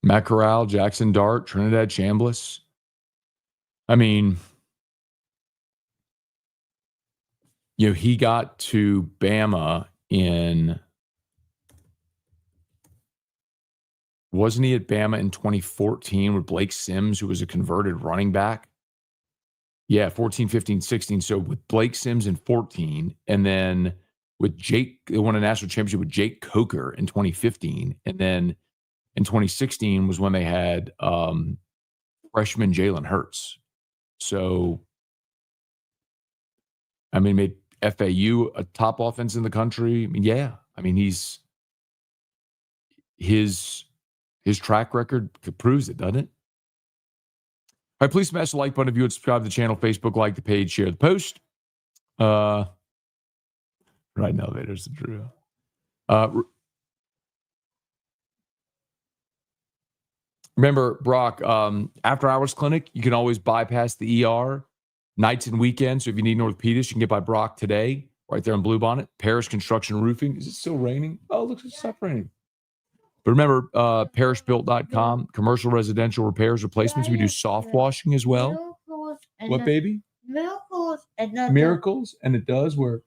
Matt Corral, Jackson Dart, Trinidad Chambliss. I mean, he got to Bama wasn't he at Bama in 2014 with Blake Sims, who was a converted running back? Yeah, 14, 15, 16. So with Blake Sims in 14, and then with they won a national championship with Jake Coker in 2015. And then in 2016 was when they had freshman Jalen Hurts. So, I mean, made FAU a top offense in the country. I mean, yeah. I mean, his track record proves it, doesn't it? All right, please smash the like button if you would subscribe to the channel, Facebook, like the page, share the post. Right now, there's the drill. Remember, Brock, after hours clinic, you can always bypass the ER nights and weekends. So if you need an orthopedist, you can get by Brock today, right there in Bluebonnet. Parish Construction Roofing. Is it still raining? Oh, it looks like it's stopped raining. But remember, parishbuilt.com, commercial residential repairs, replacements. We do soft washing as well. What, baby? Miracles. Miracles, and it does work.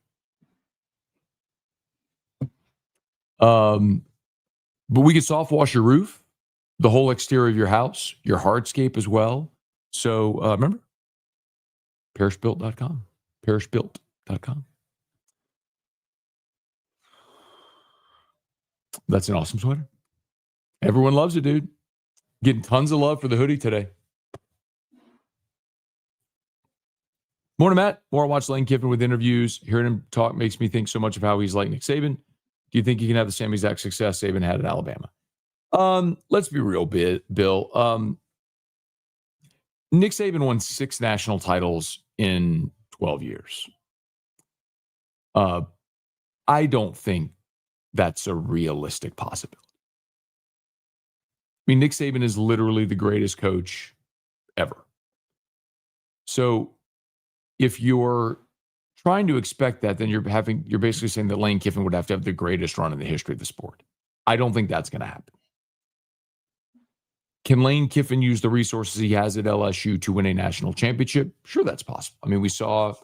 But we can soft wash your roof, the whole exterior of your house, your hardscape as well. So remember, parishbuilt.com, parishbuilt.com. That's an awesome sweater. Everyone loves it, dude. Getting tons of love for the hoodie today. Morning, Matt. More watch Lane Kiffin with interviews. Hearing him talk makes me think so much of how he's like Nick Saban. Do you think he can have the same exact success Saban had at Alabama? Let's be real, Bill. Nick Saban won 6 national titles in 12 years. I don't think that's a realistic possibility. I mean, Nick Saban is literally the greatest coach ever. So if you're trying to expect that, then you're basically saying that Lane Kiffin would have to have the greatest run in the history of the sport. I don't think that's going to happen. Can Lane Kiffin use the resources he has at LSU to win a national championship? Sure, that's possible. I mean, we saw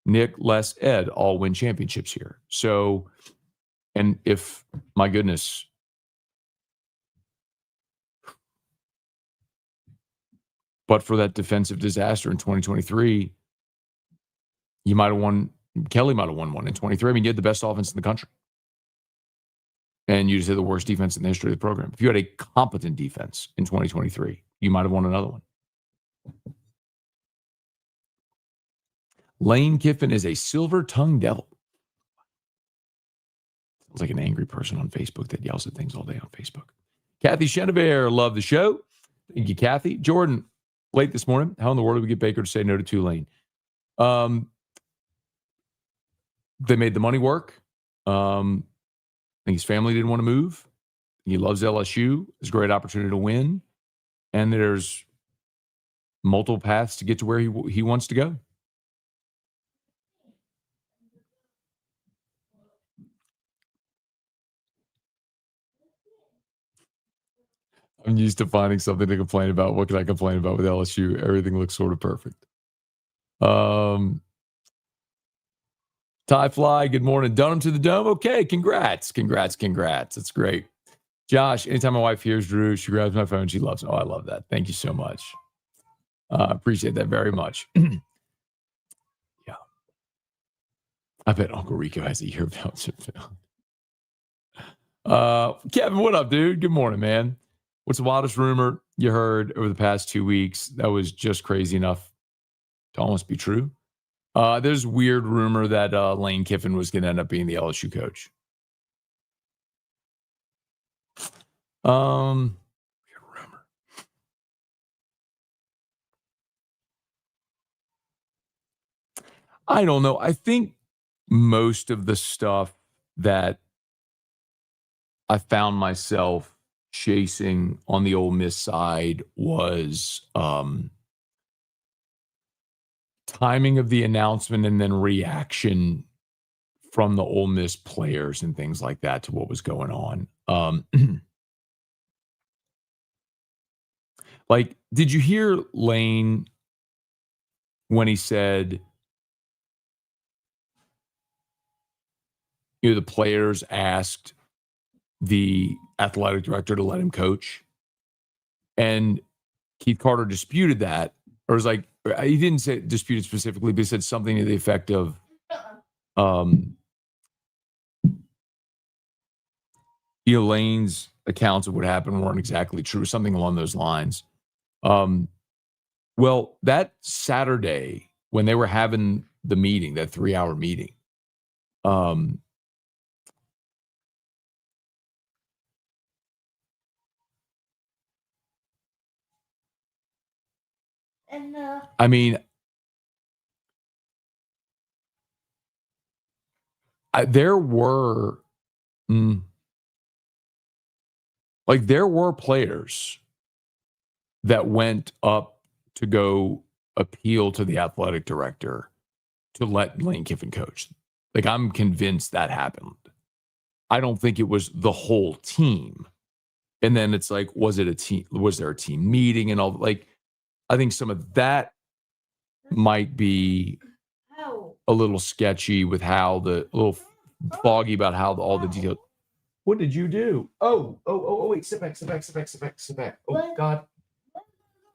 Nick, Les, Ed all win championships here. So, and if, my goodness, but for that defensive disaster in 2023, Kelly might have won one in 23. I mean, you had the best offense in the country. And you just had the worst defense in the history of the program. If you had a competent defense in 2023, you might have won another one. Lane Kiffin is a silver-tongued devil. Sounds like an angry person on Facebook that yells at things all day on Facebook. Kathy Chenevert, love the show. Thank you, Kathy. Jordan, late this morning. How in the world did we get Baker to say no to Tulane? They made the money work. I think his family didn't want to move. He loves LSU. It's a great opportunity to win. And there's multiple paths to get to where he wants to go. I'm used to finding something to complain about. What can I complain about with LSU? Everything looks sort of perfect. Ty Fly, good morning. Dunham to the dome. Okay, congrats. That's great. Josh, anytime my wife hears Drew, she grabs my phone. She loves it. Oh, I love that. Thank you so much. Appreciate that very much. Yeah. I bet Uncle Rico has a ear of Belgian film. Kevin, what up, dude? Good morning, man. What's the wildest rumor you heard over the past 2 weeks that was just crazy enough to almost be true? There's weird rumor that Lane Kiffin was going to end up being the LSU coach. Weird rumor. I don't know. I think most of the stuff that I found myself chasing on the Ole Miss side was timing of the announcement and then reaction from the Ole Miss players and things like that to what was going on. Like, did you hear Lane when he said, the players asked the athletic director to let him coach? And Keith Carter disputed that, or was like, he didn't say disputed specifically, but he said something to the effect of, Lane's accounts of what happened weren't exactly true, something along those lines. Well, that Saturday when they were having the meeting, that 3-hour meeting, I mean, there were players that went up to go appeal to the athletic director to let Lane Kiffin coach. Like, I'm convinced that happened. I don't think it was the whole team. And then it's like, was it a team? Was there a team meeting and all? Like, I think some of that might be a little sketchy with how a little foggy about how all the details. What did you do? Oh, wait, sit back. Oh, God.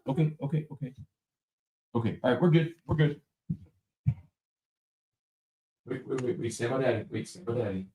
Okay. All right, we're good. Wait, stand by daddy. Stand by daddy.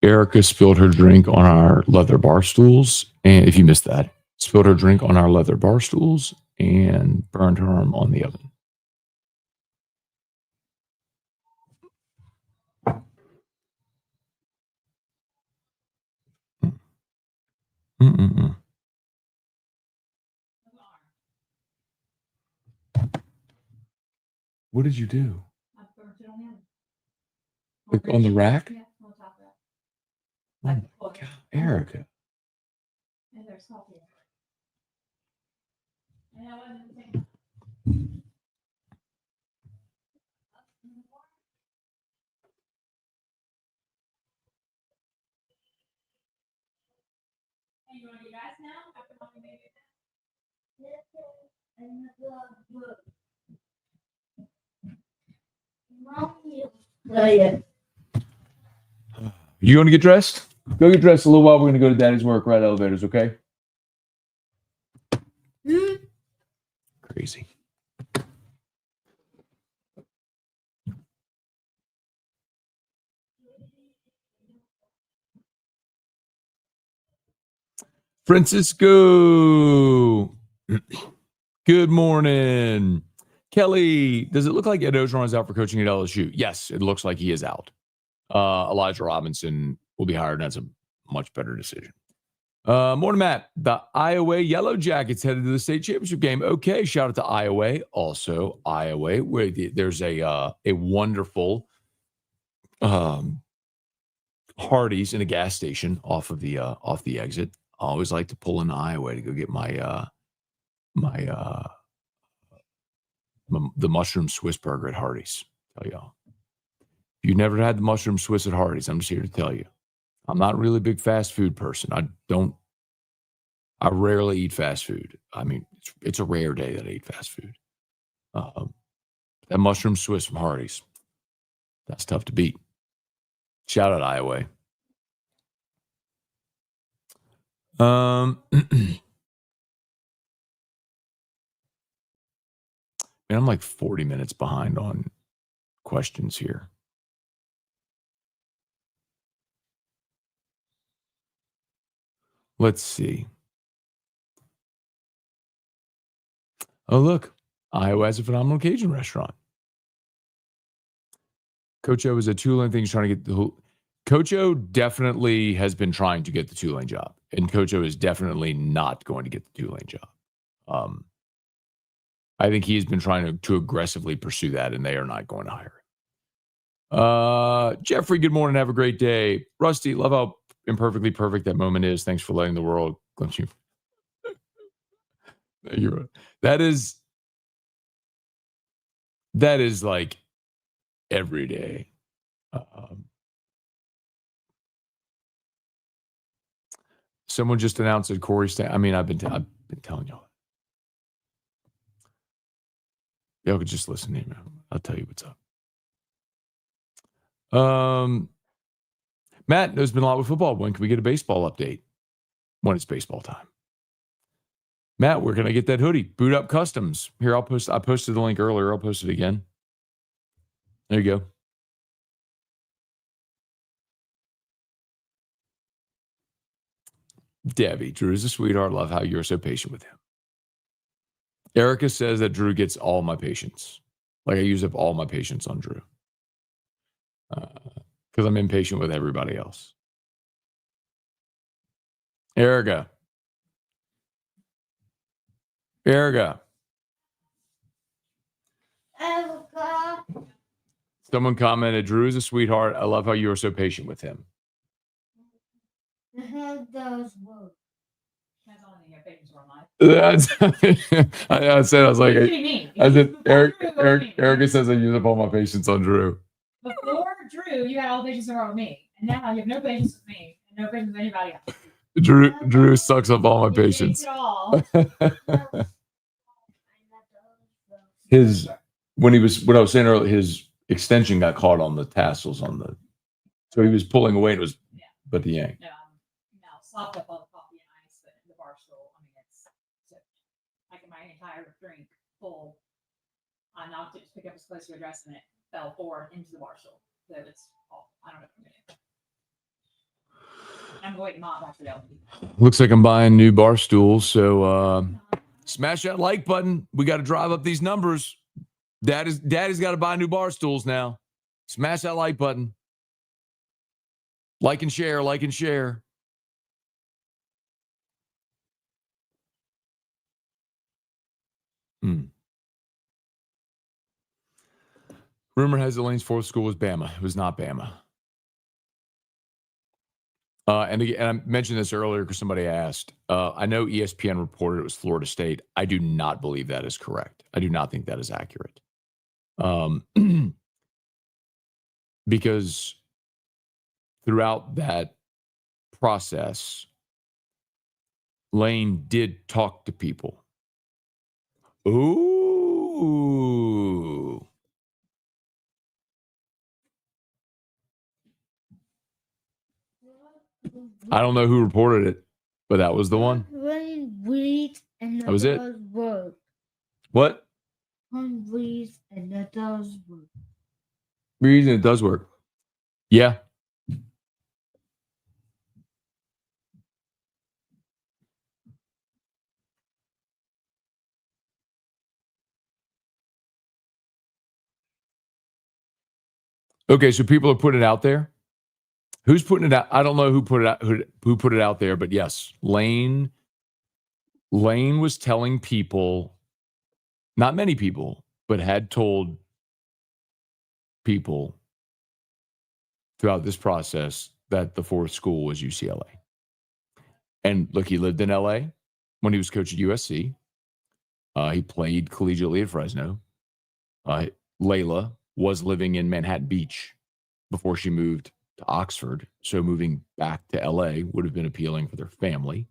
Erica spilled her drink on our leather bar stools, and if you missed that, spilled her drink on our leather bar stools and burned her arm on the oven. What did you do? I burnt it on the oven. Like on the rack? Yeah, on the top of that. Oh my God, Erica. And there's salt here. And I wasn't thinking. Hey, you want to get gas now? After mommy made it? You going to get dressed? Go get dressed a little while. We're going to go to Daddy's work, ride elevators, okay? Crazy. Francisco. Good morning. Kelly, does it look like Ed Ogeron is out for coaching at LSU? Yes, it looks like he is out. Elijah Robinson will be hired, and that's a much better decision. Morning, Matt. The Iowa Yellow Jackets headed to the state championship game. Okay, shout out to Iowa. Also, Iowa, where there's a wonderful Hardee's in a gas station off the exit. I always like to pull into Iowa to go get the mushroom Swiss burger at Hardee's. Tell y'all, if you've never had the mushroom Swiss at Hardee's, I'm just here to tell you, I'm not really a big fast food person. I I rarely eat fast food. I mean, it's a rare day that I eat fast food. That mushroom Swiss from Hardee's, that's tough to beat. Shout out Iowa. Man, I'm like 40 minutes behind on questions here. Let's see. Oh, look. Iowa has a phenomenal Cajun restaurant. Coach O is a Tulane thing. He's trying to get the Coach O definitely has been trying to get the Tulane job. And Coach O is definitely not going to get the Tulane job. I think he's been trying to aggressively pursue that, and they are not going to hire him. Jeffrey, good morning. Have a great day. Rusty, love how imperfectly perfect that moment is. Thanks for letting the world glimpse you. That is like every day. Someone just announced that Corey I mean, I've been telling y'all. Y'all could just listen to me. I'll tell you what's up. Matt, there's been a lot with football. When can we get a baseball update? When it's baseball time. Matt, where can I get that hoodie? Boot Up Customs. Here, I posted the link earlier. I'll post it again. There you go. Debbie, Drew is a sweetheart. Love how you're so patient with him. Erica says that Drew gets all my patience. Like I use up all my patience on Drew. Because I'm impatient with everybody else. Erica. Someone commented, Drew is a sweetheart. I love how you are so patient with him. How does work? That's I said, I was like, Erica says I use up all my patience on Drew. Before Drew, you had all the patience in the world with me. And now you have no patience with me and no patience with anybody else. Drew sucks up all my patience. When I was saying earlier, his extension got caught on the tassels so he was pulling away and it was but the yank. No, slopped up all the coffee and ice in the bar stool. I mean, it's like my entire drink full. I knocked it to pick up his close to address and it fell forward into the bar stool. So it's all, I don't know what I'm going to do. I'm going to mop after that. Looks like I'm buying new bar stools. So smash that like button. We got to drive up these numbers. Daddy's got to buy new bar stools now. Smash that like button. Like and share. Rumor has Elaine's fourth school was Bama. It was not Bama. And I mentioned this earlier because somebody asked. I know ESPN reported it was Florida State. I do not believe that is correct. I do not think that is accurate. Because throughout that process, Lane did talk to people. Ooh. I don't know who reported it, but that was the one. That was it. Work. What? Breathe and it does work. Breathe and it does work. Yeah. Okay, so people are putting it out there. Who's putting it out? I don't know who put it out. Who put it out there? But yes, Lane was telling people, not many people, but had told people throughout this process that the fourth school was UCLA. And look, he lived in LA when he was coach at USC. He played collegiately at Fresno. Layla was living in Manhattan Beach before she moved to Oxford. So moving back to LA would have been appealing for their family.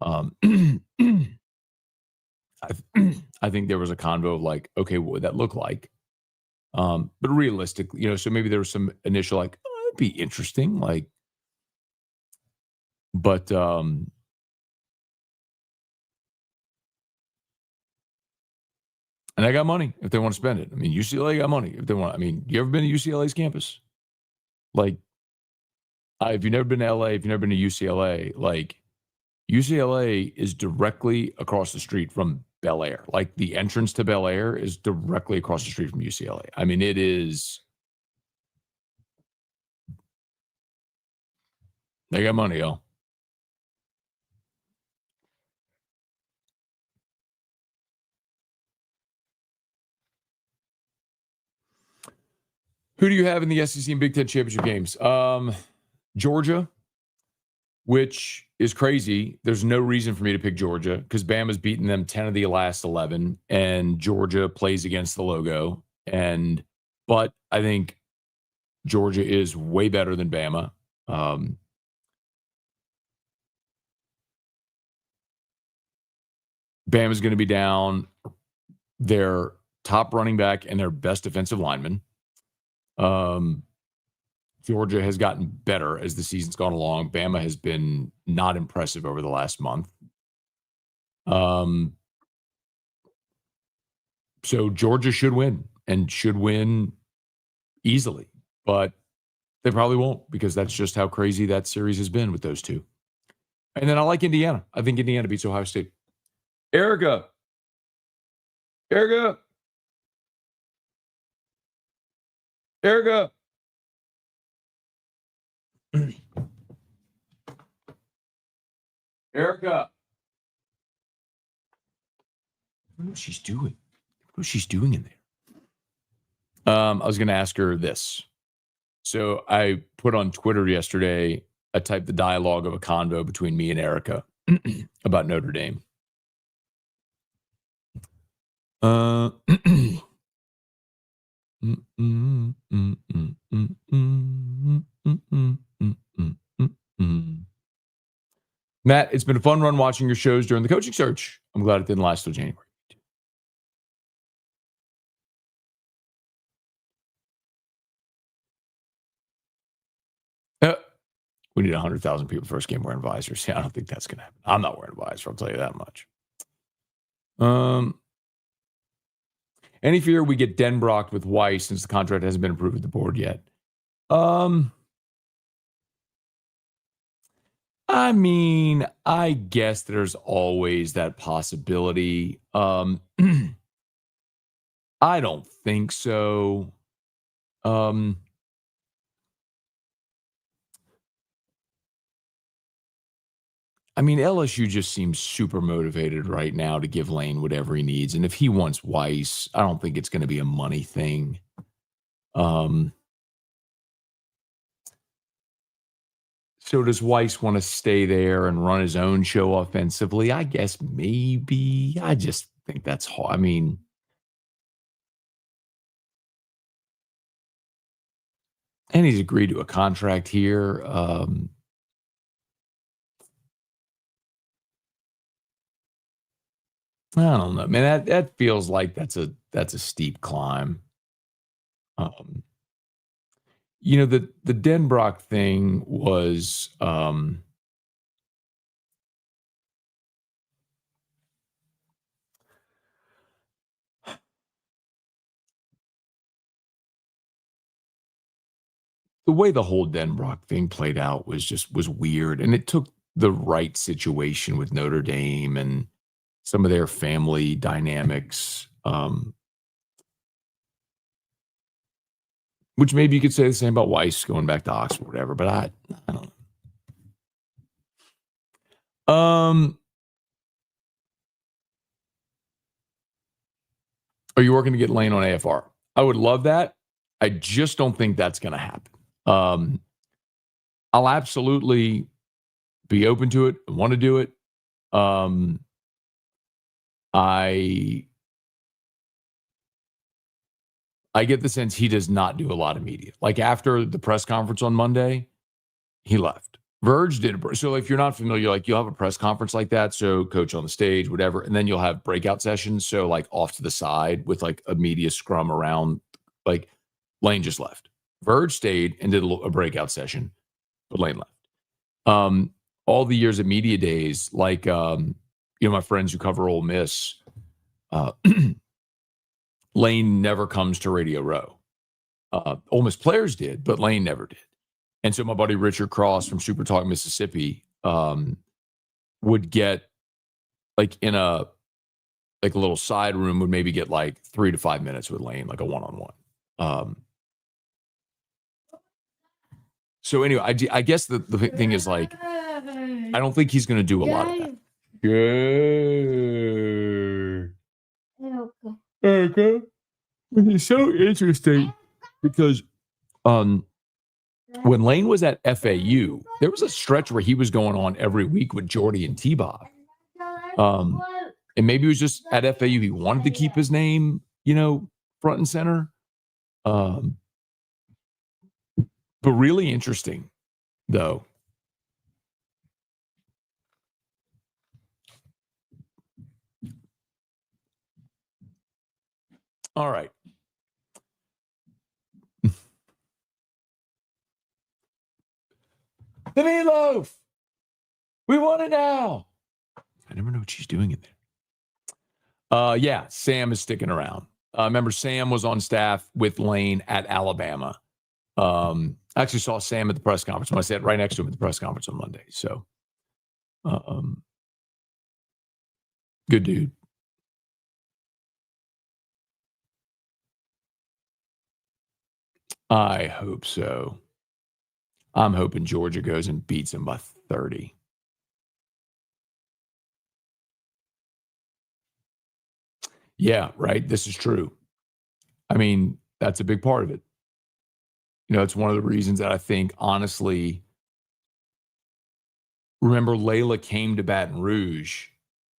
I think there was a convo of like, okay, what would that look like? But realistically, so maybe there was some initial like, oh, that'd be interesting, like, but and I got money if they want to spend it. I mean, UCLA got money if they want. I mean, you ever been to UCLA's campus? Like, if you've never been to LA, if you've never been to UCLA, like UCLA is directly across the street from Bel Air. Like the entrance to Bel Air is directly across the street from UCLA. I mean, it is. They got money, yo. Who do you have in the SEC and Big Ten championship games? Georgia, which is crazy. There's no reason for me to pick Georgia because Bama's beaten them 10 of the last 11, and Georgia plays against the logo. But I think Georgia is way better than Bama. Bama's going to be down their top running back and their best defensive lineman. Georgia has gotten better as the season's gone along. Bama has been not impressive over the last month. So Georgia should win and should win easily, but they probably won't because that's just how crazy that series has been with those two. And then I like Indiana. I think Indiana beats Ohio State. Erica. Erica. Erica. I don't know what she's doing. What she's doing in there. I was going to ask her this. So I put on Twitter yesterday, I typed the dialogue of a convo between me and Erica about Notre Dame. Matt, it's been a fun run watching your shows during the coaching search. I'm glad it didn't last till January. We need 100,000 people first game wearing visors. Yeah, I don't think that's going to happen. I'm not wearing a visor. I'll tell you that much. Any fear we get Denbrock with Weiss since the contract hasn't been approved at the board yet? I mean, I guess there's always that possibility. I don't think so. I mean, LSU just seems super motivated right now to give Lane whatever he needs. And if he wants Weiss, I don't think it's going to be a money thing. So does Weiss want to stay there and run his own show offensively? I guess maybe. I just think that's hard. I mean, and he's agreed to a contract here. I don't know, man. That feels like that's a steep climb. The Denbrock thing was the way the whole Denbrock thing played out was weird, and it took the right situation with Notre Dame and some of their family dynamics, which maybe you could say the same about Weiss going back to Oxford, whatever. But I don't know. Are you working to get Lane on AFR? I would love that. I just don't think that's going to happen. I'll absolutely be open to it. I want to do it. I get the sense he does not do a lot of media. Like after the press conference on Monday, he left Verge did. So if you're not familiar, like you'll have a press conference like that. So coach on the stage, whatever. And then you'll have breakout sessions. So like off to the side with like a media scrum around, like Lane just left. Verge stayed and did a breakout session, but Lane left. All the years of media days, like, my friends who cover Ole Miss, Lane never comes to Radio Row. Ole Miss players did, but Lane never did. And so my buddy Richard Cross from Super Talk Mississippi would get like in a little side room, would maybe get like 3 to 5 minutes with Lane, like a one-on-one. So anyway, I guess the thing is like, I don't think he's going to do a lot of that. Okay. It's so interesting because when Lane was at FAU, there was a stretch where he was going on every week with Jordy and T-Bob. And maybe it was just at FAU, he wanted to keep his name, front and center. But really interesting, though. All right. The meatloaf. We want it now. I never know what she's doing in there. Yeah, Sam is sticking around. Remember, Sam was on staff with Lane at Alabama. I actually saw Sam at the press conference when I sat right next to him at the press conference on Monday. So, good dude. I hope so. I'm hoping Georgia goes and beats him by 30. Yeah, right. This is true. I mean, that's a big part of it. It's one of the reasons that I think, honestly, remember Layla came to Baton Rouge,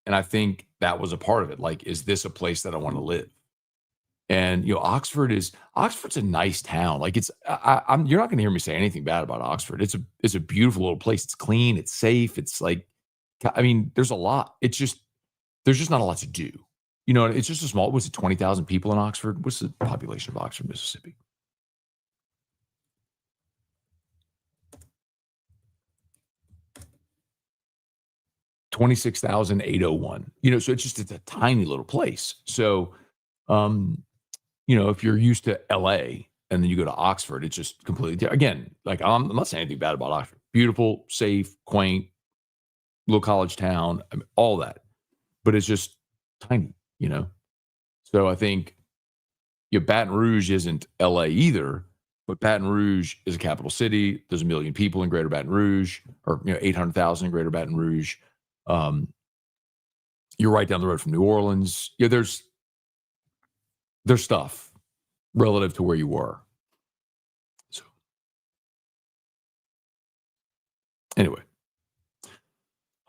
and I think that was a part of it. Like, is this a place that I want to live? And Oxford's a nice town. Like you're not going to hear me say anything bad about Oxford. It's a beautiful little place. It's clean. It's safe. It's like, I mean, there's a lot. There's just not a lot to do. It's just a small. Was it 20,000 people in Oxford? What's the population of Oxford, Mississippi? $26,801. So it's a tiny little place. So, if you're used to LA and then you go to Oxford, it's just completely different. Again, like I'm not saying anything bad about Oxford. Beautiful, safe, quaint, little college town, I mean, all that. But it's just tiny, So I think Baton Rouge isn't LA either, but Baton Rouge is a capital city. There's 1 million people in Greater Baton Rouge, or 800,000 in Greater Baton Rouge. You're right down the road from New Orleans. There's stuff relative to where you were. So anyway.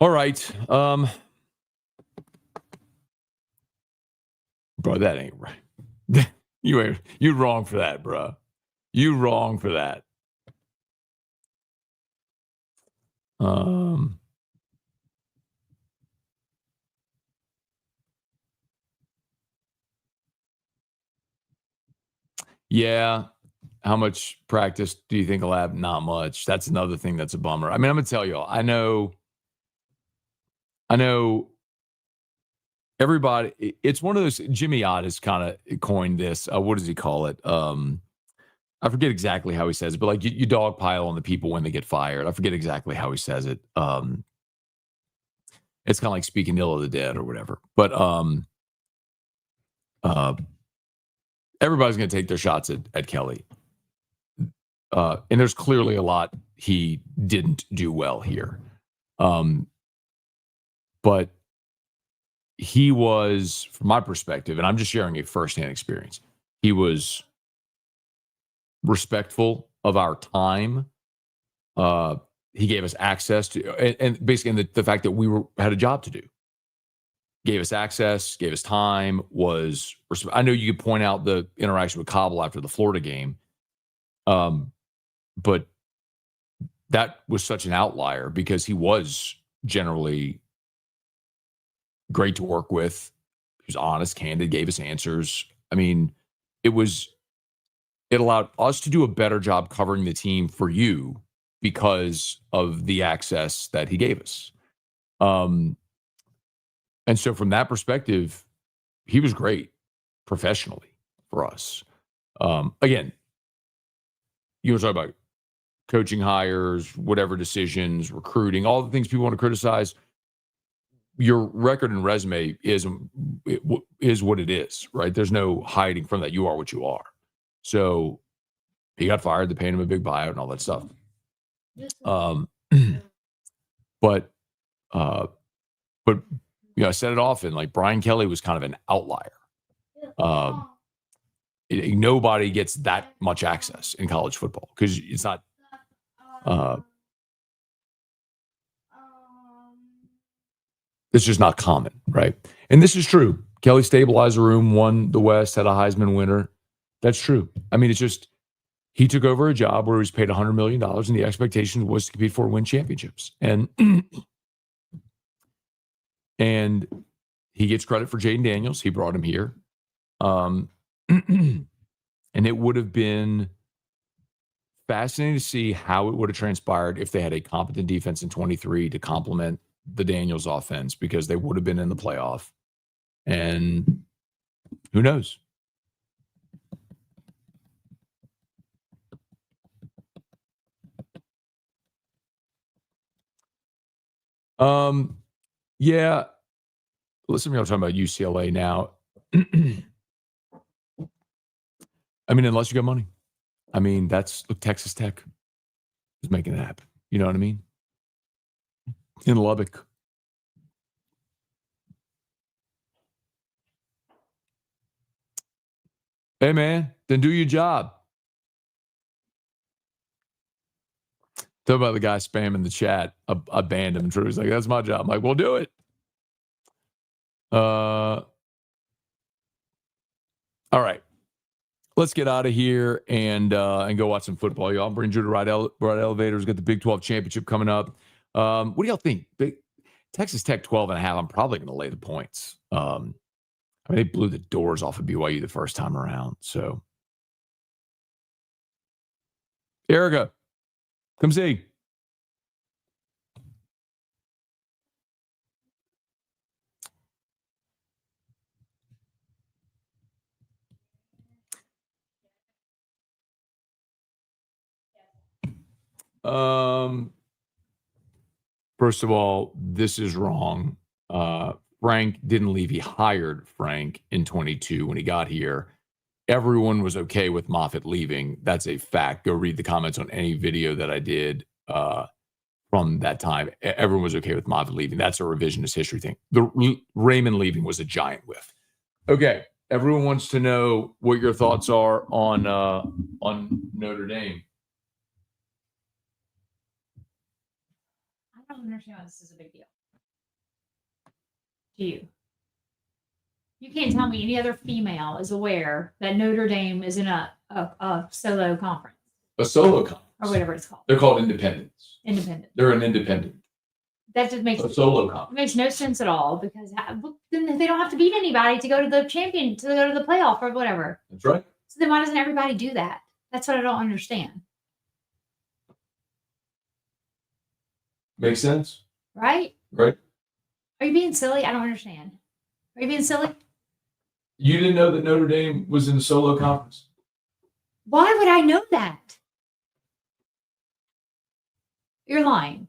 All right. Bro, that ain't right. You're wrong for that, bro. You wrong for that. Yeah. How much practice do you think I'll have? Not much. That's another thing that's a bummer. I mean, I'm going to tell y'all, I know everybody, it's one of those, Jimmy Ott has kind of coined this. What does he call it? I forget exactly how he says it, but like you dogpile on the people when they get fired. I forget exactly how he says it. It's kind of like speaking ill of the dead or whatever. But everybody's going to take their shots at Kelly. And there's clearly a lot he didn't do well here. But he was, from my perspective, and I'm just sharing a firsthand experience, he was respectful of our time. He gave us access to, and basically the fact that we had a job to do. Gave us access, gave us time, I know you could point out the interaction with Cobble after the Florida game. But that was such an outlier because he was generally great to work with. He was honest, candid, gave us answers. I mean, it allowed us to do a better job covering the team for you because of the access that he gave us. And so from that perspective, he was great professionally for us. Again, you were talking about coaching hires, whatever decisions, recruiting, all the things people want to criticize. Your record and resume is what it is, right? There's no hiding from that. You are what you are. So he got fired. They paid him a big buyout and all that stuff. But I said it often. Like Brian Kelly was kind of an outlier. Nobody gets that much access in college football because it's not. It's just not common, right? And this is true. Kelly stabilized the room, won the West, had a Heisman winner. That's true. I mean, it's just he took over a job where he was paid $100 million, and the expectation was to compete for win championships. And and he gets credit for Jaden Daniels. He brought him here. And it would have been fascinating to see how it would have transpired if they had a competent defense in 23 to complement the Daniels offense, because they would have been in the playoff. And who knows? Yeah. Listen, we're talking about UCLA now. I mean, unless you got money. I mean, look, Texas Tech is making it happen. You know what I mean? In Lubbock. Hey, man, then do your job. Talk about the guy spamming the chat. I banned him. He's like, that's my job. I'm like, well, do it. All right. Let's get out of here and go watch some football, y'all. Bring you to Ride Elevators. Got the Big 12 championship coming up. What do y'all think? Texas Tech 12.5. I'm probably going to lay the points. I mean, they blew the doors off of BYU the first time around. So, Erica, come see. First of all, this is wrong. Frank didn't leave. He hired Frank in 22 when he got here. Everyone was okay with Moffitt leaving. That's a fact. Go read the comments on any video that I did from that time. Everyone was okay with Moffitt leaving. That's a revisionist history thing. The Raymond leaving was a giant whiff. Okay, everyone wants to know what your thoughts are on Notre Dame. I don't understand why this is a big deal. To you. You can't tell me any other female is aware that Notre Dame is in a solo conference. A solo conference. Or whatever it's called. They're called independents. Independent. They're an independent. That just makes a solo conference. Makes no sense at all, because then they don't have to beat anybody to go to the playoff or whatever. That's right. So then why doesn't everybody do that? That's what I don't understand. Makes sense. Right? Right. Are you being silly? I don't understand. Are you being silly? You didn't know that Notre Dame was in a solo conference? Why would I know that? You're lying.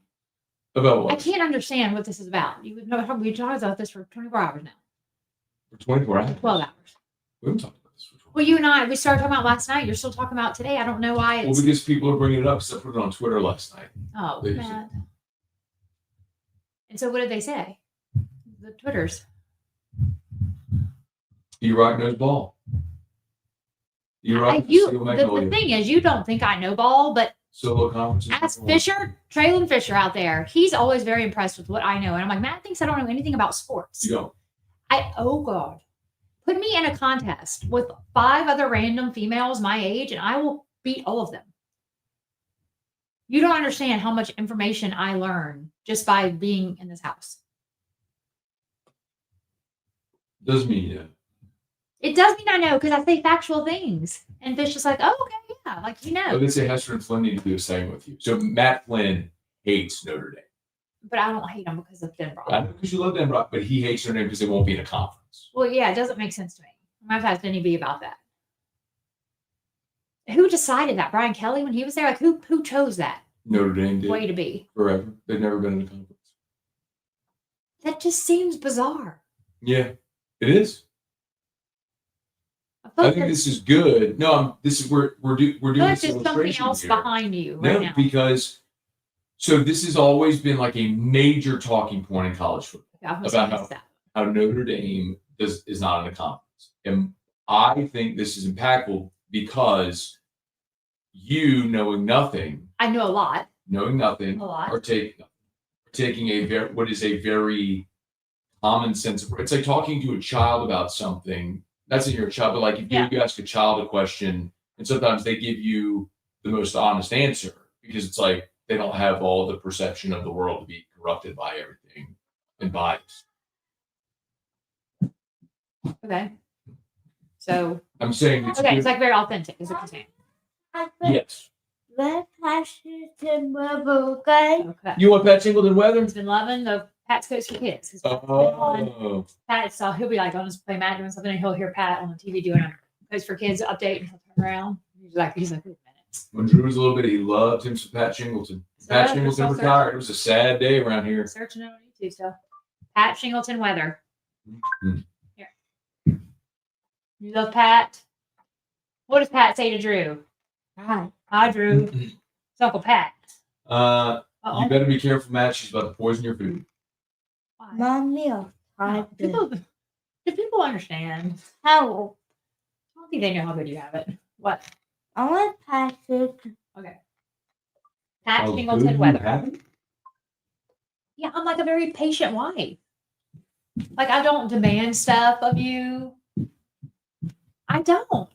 About what? I can't understand what this is about. You would know. We've talked about this for 24 hours now. For 24 hours? 12 hours. We haven't talked about this for 12 hours. Well, you and I, we started talking about last night. You're still talking about today. I don't know why. Well, because people are bringing it up. So I put it on Twitter last night. Oh, Matt. And so what did they say? The Twitters. E-Rock knows ball. E-Rock the thing is, you don't think I know ball, but solo conferences. ask Fisher, Traylon Fisher out there. He's always very impressed with what I know. And I'm like, Matt thinks I don't know anything about sports. You don't. Oh God. Put me in a contest with 5 other random females my age and I will beat all of them. You don't understand how much information I learn just by being in this house. Doesn't mean you know. It does mean I know because I say factual things. And Fish is like, oh, okay, yeah, like you know. Oh, they say Hester and Flynn need to do a segment with you. So Matt Flynn hates Notre Dame. But I don't hate them because of Denver. I know because you love Denver, but he hates Notre Dame because they won't be in a conference. Well, yeah, it doesn't make sense to me. My past didn't be about that. Who decided that? Brian Kelly when he was there? Like who chose that Notre Dame did way to be? forever. They've never been in a conference. That just seems bizarre. Yeah, it is. I think this is good. No, this is we're doing there's this something else here. behind you right now. Because this has always been like a major talking point in college football about how Notre Dame is not in a conference. And I think this is impactful because you, knowing nothing, I know a lot. Knowing nothing, A lot. are taking what is a very common sense approach. It's like talking to a child about something. That's in your child, but like if you ask a child a question, and sometimes they give you the most honest answer because it's like they don't have all the perception of the world to be corrupted by everything and bias. Okay. So I'm saying it's it's like very authentic, is what you're saying. Yes. Let Washington Rebel, okay? Okay. You want Pat Singleton weather? He's been loving the Pat's Coats for Kids. Oh. Pat, so he'll be like on his play Matt doing something, and he'll hear Pat on the TV doing a Coats for Kids update, and he'll turn around. He's like, wait a minute. When Drew was a little bit, he loved him some Pat Shingleton. Pat Shingleton retired. It was a sad day around here. Searching it on YouTube stuff. Pat Shingleton weather. Mm-hmm. Here. You love Pat? What does Pat say to Drew? Hi, Drew. It's Uncle Pat. You better be careful, Matt. She's about to poison your food. Why? Mommy, Do people understand? how? I don't think they know how good you have it. What? I want Patrick. Okay. Pat How Shingleton good weather. you have it? Yeah, I'm like a very patient wife. Like I don't demand stuff of you. I don't.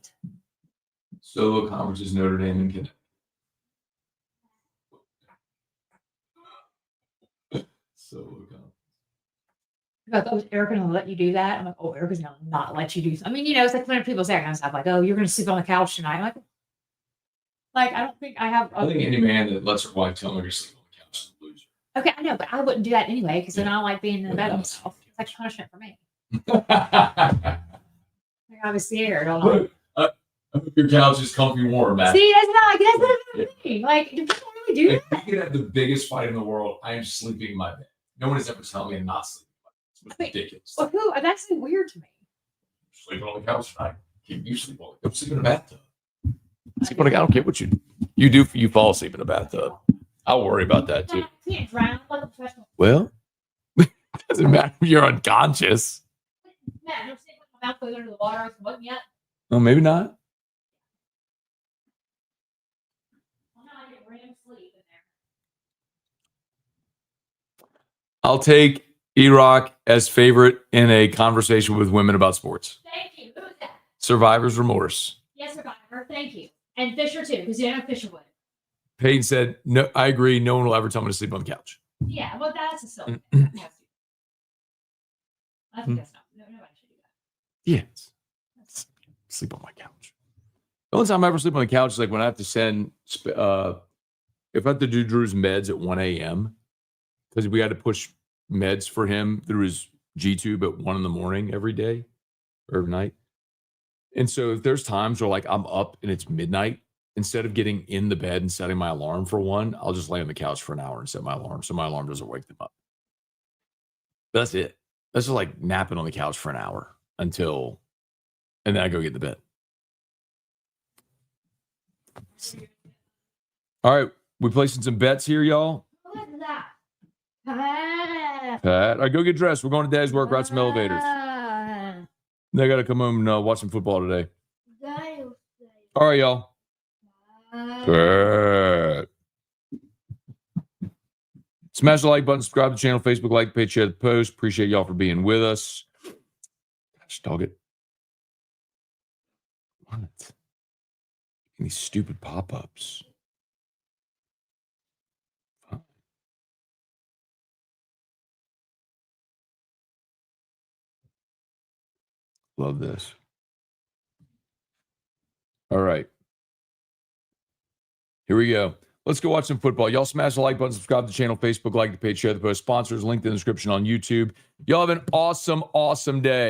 Solo conferences, Notre Dame and Connecticut. Solo conference. Like, oh, is Erica gonna let you do that? I'm like, oh, Erica's gonna not let you do. I mean, it's like when people say that kind of stuff, like, oh, you're gonna sleep on the couch tonight. I'm like I don't think I have. I think any man that lets her wife tell him you're sleeping on the couch is a loser. Okay, I know, but I wouldn't do that anyway because then I don't like being in the bed myself. It's like punishment for me. Like I was scared. I hope your couch is comfy warm, Matt. See, that's not a thing. Like, do people really do that? If you could have the biggest fight in the world, I am sleeping in my bed. No one has ever told me I'm not sleeping in my bed. It's ridiculous. Well, who? That's weird to me. Sleeping on the couch tonight. You sleep on the couch. Sleep in a bathtub. Sleep on a couch. I don't care what you do. You fall asleep in a bathtub. I'll worry about that too. You can't drown like a professional. Well, it doesn't matter if you're unconscious. Matt, you ever seen my mouth goes under the water? It's wasn't yet. Well, maybe not. Well, now I get random sleep in there. I'll take E-Rock as favorite in a conversation with women about sports. Thank you. Who is that? Survivor's remorse. Yes, Survivor. Thank you. And Fisher too, because you know Fisher would. Peyton said, "No, I agree. No one will ever tell me to sleep on the couch." Yeah, well, that's a silly thing. I think that's not. Nobody should do that. Yes. Sleep on my couch. The only time I ever sleep on the couch is like when I have to send, if I have to do Drew's meds at 1 a.m. because we had to push meds for him through his G-tube at 1 in the morning every day or every night. And so if there's times where like I'm up and it's midnight, instead of getting in the bed and setting my alarm for 1, I'll just lay on the couch for an hour and set my alarm so my alarm doesn't wake them up. But that's it. That's just like napping on the couch for an hour and then I go get to bed. All right, we placing some bets here, y'all. Who is that? Pat, all right, go get dressed. We're going to Dad's work, ride some elevators. They got to come home and watch some football today. All right, y'all. Pat. Smash the like button, subscribe to the channel, Facebook like the page, share the post. Appreciate y'all for being with us. Gosh, dog it. What? These stupid pop-ups. Love this. All right. Here we go. Let's go watch some football. Y'all smash the like button, subscribe to the channel, Facebook, like the page, share the post. Sponsors, link in the description on YouTube. Y'all have an awesome, awesome day.